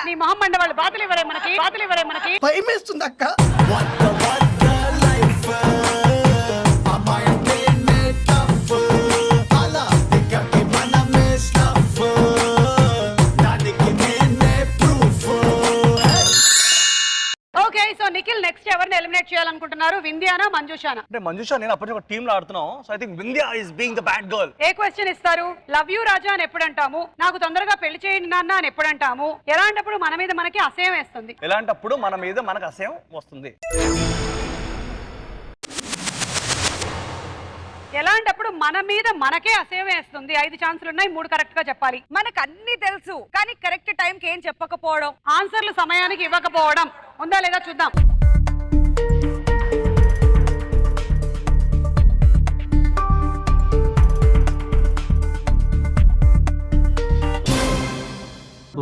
నీ మొహం మండే వాళ్ళు బాతులు ఇవ్వరే మనకి. భయమేస్తుంది అక్క. ఓకే, సో నిఖిల్ నెక్స్ట్ ఎవరిని ఎలిమినేట్ చేయాలనుకుంటున్నారు? వింధ్యానా, మంజుషానా? అంటే మంజుషా నేను అప్పటి ఒక టీమ్ లో ఆడుతున్నాం. So I think Vindhya is being the bad girl. ఏ క్వశ్చన్ ఇస్తారు? లవ్ యూ రాజా అని ఎప్పుడు అంటాము? నాకు తొందరగా పెళ్లి చేయండి నాన్న అని ఎప్పుడు అంటాము? ఎలాంటప్పుడు మన మీద మనకి అసహ్యం వేస్తుంది? ఎలాంటప్పుడు మన మీద మనకు అసహ్యం వస్తుంది? ఎలాంటప్పుడు మన మీద మనకే అసహ్యం వేస్తుంది? 5 ఛాన్సులు ఉన్నాయి, 3 కరెక్ట్ గా చెప్పాలి. మనకు అన్ని తెలుసు కానీ కరెక్ట్ టైం కి ఏం చెప్పకపోవడం, ఆన్సర్లు సమయానికి ఇవ్వకపోవడం ఉందా లేదా చూద్దాం.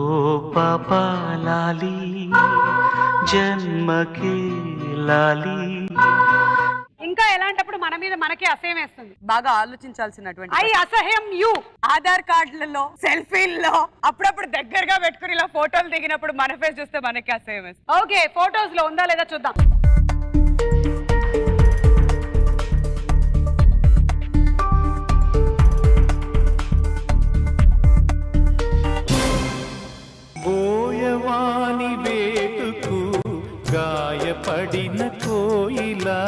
ఓ పాపా లాలి జన్మకి లాలి. ఇంకా ఎలాంటప్పుడు మన మీద మనకే అసహ్యం వేస్తుంది? బాగా ఆలోచించాల్సినటువంటి. ఐ అసహ్యం యూ. ఆధార్ కార్డులలో, సెల్ఫీల్లో అప్పుడప్పుడు దగ్గరగా పెట్టుకుని ఇలా ఫోటోలు దిగినప్పుడు మన ఫేస్ చూస్తే మనకి అసహ్యం వేస్తుంది. ఓకే, ఫోటోస్ లో ఉందా లేదా చూద్దాం. బోయవాని వేటుకు గాయపడిన కోయిలా.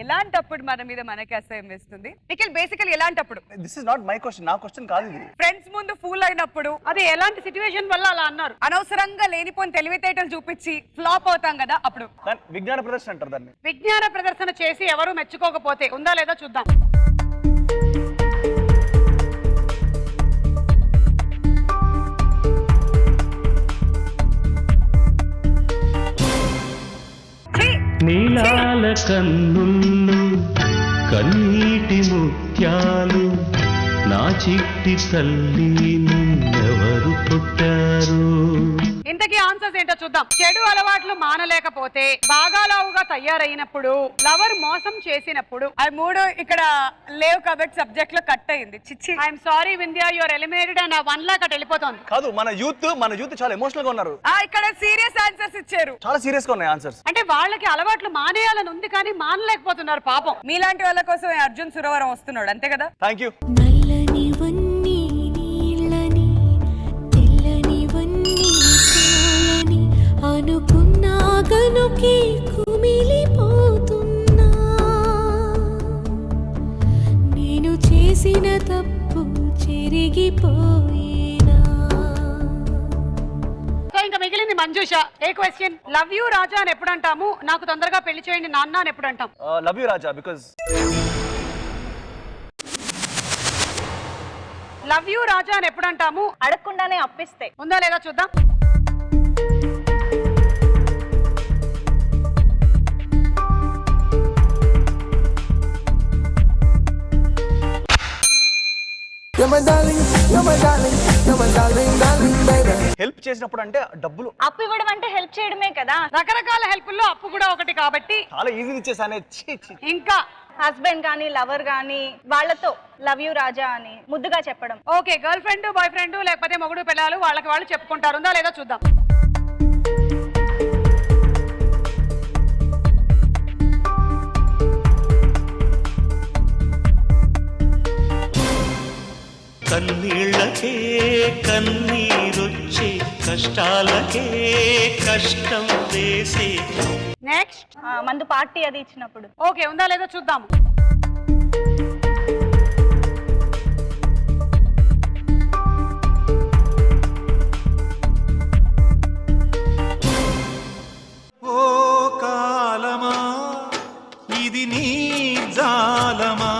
ఎలాంటప్పుడు మన మీద మనకి అసహ్యం వేస్తుంది? నిఖిల్ బేసికల్ ఎలాంటప్పుడు? This is not my question, నా క్వశ్చన్ కాదు ఇది. ఫ్రెండ్స్ ముందు ఫూల్ అయినప్పుడు, అది ఎలాంటి సిచ్యువేషన్ వల్ల అలా అన్నారు? అనవసరంగా లేనిపోని తెలివితేటలు చూపించి ఫ్లాప్ అవుతాం కదా అప్పుడు. విజ్ఞాన ప్రదర్శన అంటారు దాన్ని. విజ్ఞాన ప్రదర్శన చేసి ఎవరు మెచ్చుకోకపోతే ఉందా లేదా చూద్దాం. నీలాల కన్నుల్లో కన్నీటి ముత్యాలు, నా చిట్టి తల్లి నిన్నెవరు పుట్టారు? ఇంతకీ ఆన్సర్స్ ఏంటో చూద్దాం. చెడు అలవాట్లు మానలేకపోతే, బాగా లావుగా తయారైనప్పుడు, లవర్ మోసం చేసినప్పుడు. అవి మూడు ఇక్కడ లేవు కాబట్టి సబ్జెక్ట్ లో కట్ అయింది. చిచ్చి. I'm sorry Vindhya, your eliminated and 1 lakh అటు వెళ్ళిపోతుంది. కాదు, మన యూత్ చాలా ఎమోషనల్ గా ఉన్నారు. ఇక్కడ సీరియస్ ఆన్సర్స్ ఇచ్చారు. చాలా సీరియస్ గా ఉన్నాయి ఆన్సర్స్. అంటే వాళ్ళకి అలవాట్లు మానేయాలని ఉంది కానీ మానలేకపోతున్నారు పాపం. మీలాంటి వాళ్ళ కోసం అర్జున్ సురవరం వస్తున్నాడు, అంతే కదా. Thank you. నల్లనివన్నీ నీళ్ళని తెల్లనివన్నీ కాలని అనుకున్నా గనుకే కుమిలిపోతున్నా నేను చేసిన తప్పు చెరిగిపోయేనా. సో ఇంకా మిగిలింది మంజుష. ఏ క్వశ్చన్? లవ్ యూ రాజా అని ఎప్పుడు అంటాము? నాకు తొందరగా పెళ్లి చేయండి నాన్న అని ఎప్పుడు అంటాం? Love you Raja because love you Raja అని ఎప్పుడు అంటాము? అడగకుండానే అప్పిస్తే. ఉందా లేదా చూద్దాం. హెల్ప్ చేసినప్పుడు అంటే డబ్బులు. అప్పు ఇవ్వడం అంటే హెల్ప్ చేయడమే కదా. రకరకాల హెల్ప్ల్లో అప్పు కూడా ఒకటి కాబట్టి చాలా ఈజీ ఇచ్చేసానే. ఇంకా హస్బెండ్ గానీ లవర్ గానీ వాళ్ళతో లవ్ యూ రాజా అని ముద్దుగా చెప్పడం. Okay, girl friend boy friend లేకపోతే మొగుడు పిల్లలు వాళ్ళకి వాళ్ళు చెప్పుకుంటారు. ఉందా లేదా చూద్దాం. కన్నీళ్ళకే కన్నీరొచ్చే, కష్టాలకే కష్టం వేసే. నెక్స్ట్ మందు పార్టీ అది ఇచ్చినప్పుడు. ఓకే, ఉందా లేదా చూద్దాం. ఓ కాలమా ఇది నీ జాలమా.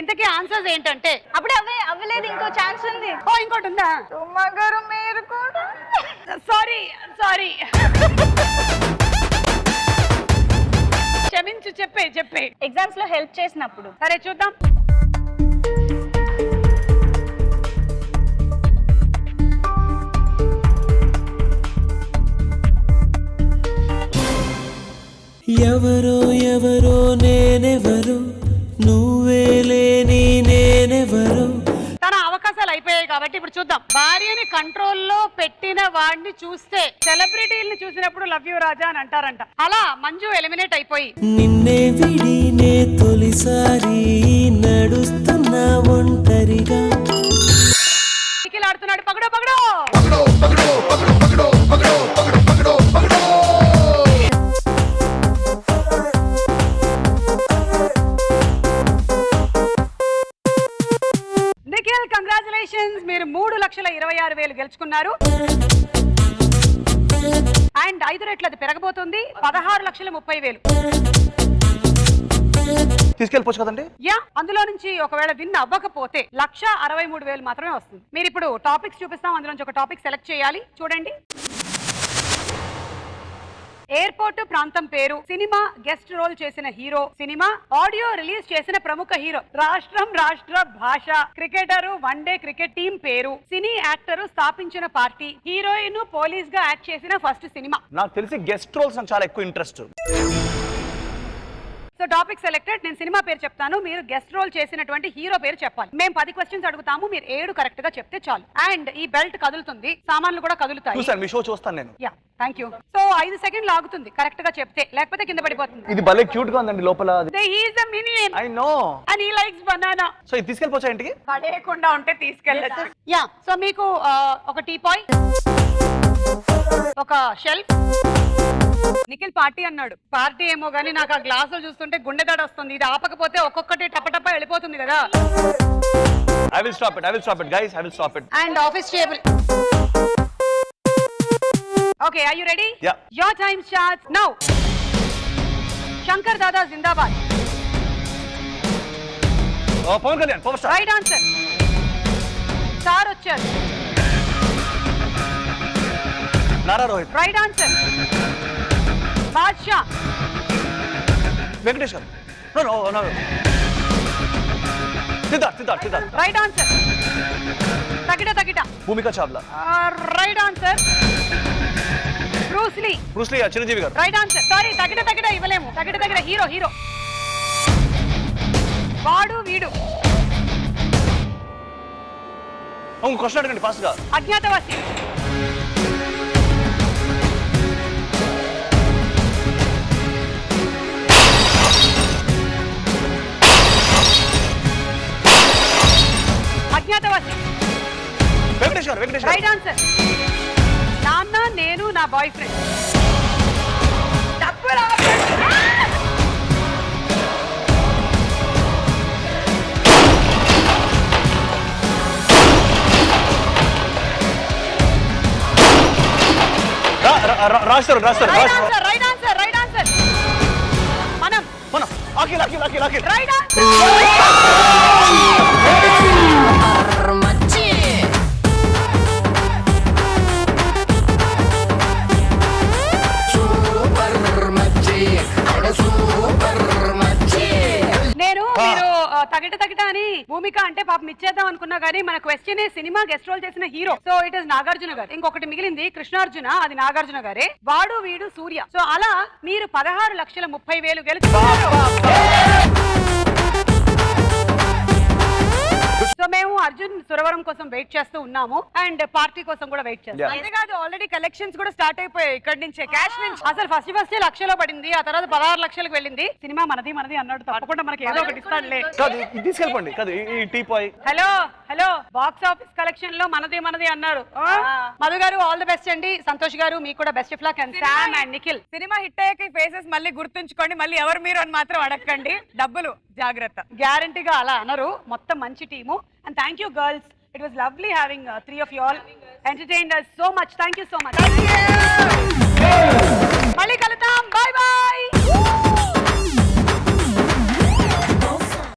ఇంతకీ ఆన్సర్స్ ఏంటంటే అప్పుడు అవ్వలేదు, ఇంకో ఛాన్స్ ఉంది. ఓ ఇంకోటి ఉందా? గారు మీరు కూడా సారీ క్షమించు. చెప్పే ఎగ్జామ్స్ లో హెల్ప్ చేసినప్పుడు. సరే చూద్దాం. ఎవరో ఎవరో నేనెవరు, నువ్వే లేని నేనెవరు. తన అవకాశాలు అయిపోయాయి కాబట్టి ఇప్పుడు చూద్దాం. భార్యని కంట్రోల్లో పెట్టిన వాడిని చూస్తే సెలబ్రిటీని చూసినప్పుడు లవ్ యూ రాజా అని అంటారంట. అలా మంజు ఎలిమినేట్ అయిపోయి నిన్నే విడినే తొలిసారి నడుస్తున్నా ఒంటరిగా. ఆడుతున్నాడు. పగడో నిఖిల్, కంగ్రాచులేషన్స్, మీరు 3,26,000 గెలుచుకున్నారు. అండ్ 5 రెట్లు అది పెరగబోతుంది. 16,30,000. తీసుకెళ్ళిపోవచ్చు కదండి. యా, అందులో నుంచి ఒకవేళ విన్ అవ్వకపోతే 1,63,000 మాత్రమే వస్తుంది. మీరు ఇప్పుడు టాపిక్స్ చూపిస్తాం, అందులో నుంచి ఒక టాపిక్ సెలెక్ట్ చేయాలి. చూడండి. ఎయిర్పోర్ట్ ప్రాంతం పేరు, సినిమా గెస్ట్ రోల్ చేసిన హీరో, సినిమా ఆడియో రిలీజ్ చేసిన ప్రముఖ హీరో, రాష్ట్రం, రాష్ట్ర భాష, క్రికెటరు, వన్డే క్రికెట్ టీం పేరు, సినీ యాక్టర్, స్థాపించిన పార్టీ, హీరోయిన్ పోలీస్ గా యాక్ట్ చేసిన ఫస్ట్ సినిమా. నాకు తెలిసి గెస్ట్ రోల్స్ నాకు చాలా ఎక్కువ ఇంట్రెస్ట్. So topic selected. నేను సినిమా పేరు చెప్తాను, మీరు గెస్ట్ రోల్ చేసినటువంటి హీరో పేరు చెప్పాలి. మేము 10 క్వశ్చన్స్ అడుగుతాము, మీరు 7 కరెక్ట్ గా చెప్తే చాలు. అండ్ ఈ బెల్ట్ కదులుతుంది, సామాన్లు కూడా కదులుతాయి. చూసాను, మీ షో చూస్తాను నేను. Yeah, thank you. సో 5 సెకండ్లు ఆగుతుంది కరెక్ట్ గా చెప్తే, లేకపోతే కింద పడిపోతుంది. ఇది భలే క్యూట్ గా ఉందండి లోపల. He is a minion. I know. And he likes banana. So ఇది తీసుకెళ్ళిపోవచ్చా ఇంటికి? పడేయకుండా ఉంటే తీసుకెళ్ళచ్చు. యా, సో మీకు ఒక టీపాయ్, ఒక షెల్ఫ్. నిఖిల్ పార్టీ అన్నాడు. పార్టీ ఏమో గానీ నాకు ఆ గ్లాసులు చూస్తుంటే గుండె దడ వస్తుంది. ఇది ఆపకపోతే ఒక్కొక్కటి టపటప వెళ్ళిపోతుంది కదా. I will stop it guys, I will stop it. And office table. Okay, are you ready? Yeah. Your time starts now. Shankar Dada Zindabad. Pawan Kalyan, power star. Right answer. Star వచ్చారు. Nara Rohit. Right answer. Badshah. Venkatesh garu. No. Siddharth. Right answer. తగిట తగిట Bhumika Chawla. Right answer. Bruce Lee. Bruce Lee Chiranjeevi garu. Right answer. Sorry తగిట తగిట ఇవ్వలేము. తగిట తగిట hero hero. వాడు వీడు. క్వశ్చన్ అడగండి ఫాస్ట్ గా. అజ్ఞాతవాసి. అజ్ఞాతవాసి. వెంకటేష్ గారు. Venkatesh right answer. నాన్న నేను నా బాయ్ ఫ్రెండ్. రాస్తారు రాస్తారు. Right answer. Right answer. Right answer. మనం మనం అఖిల్ అఖిల్ అఖిల్ అఖిల్. Right answer. నేను మీరు తగిట తగిట అని భూమిక అంటే పాపం ఇచ్చేద్దాం అనుకున్నా కానీ మన క్వశ్చన్ సినిమా గెస్ట్ రోల్ చేసిన hero. So it is Nagarjuna గారు. ఇంకొకటి మిగిలింది కృష్ణార్జున, అది నాగార్జున గారే. వాడు వీడు సూర్య. సో అలా మీరు 16,30,000 గెలుచుకున్నారు. సో మేము అర్జున్ సురవరం కోసం వెయిట్ చేస్తూ ఉన్నాము అండ్ పార్టీ కోసం కూడా వెయిట్ చేస్తాం. అంతేకాదు ఆల్రెడీ కలెక్షన్స్ కూడా స్టార్ట్ అయిపోయాయి ఇక్కడ నుంచే. క్యాష్ నుంచి అసలు ఫస్ట్ లక్షలో పడింది, ఆ తర్వాత 16 లక్షలకు వెళ్ళింది. సినిమా మనది మనది అన్నాడు, తప్పకుండా మనకి ఏదో ఒకటి ఇస్తాడులే. కాదు ఇది తీసుకెళ్ళిపోండి. కాదు ఈ teapoy. Hello hello box office collection లో మనది మనది అన్నారు. మధు గారు ఆల్ ది బెస్ట్ అండి. సంతోష్ గారు మీకు కూడా best of luck. And Sam and Nikhil. Cinema hit అయ్యాక ఫేసెస్ మళ్ళీ గుర్తుంచుకోండి. మళ్ళీ ఎవరు మీరు అని మాత్రం అడగండి. డబ్బులు జాగ్రత్త. గ్యారంటీగా అలా అన్నారు. మొత్తం మంచి team. And thank you girls. It was lovely having 3 of you all. Entertained us so much. Thank you so much. మళ్ళీ కలుద్దాం. By by.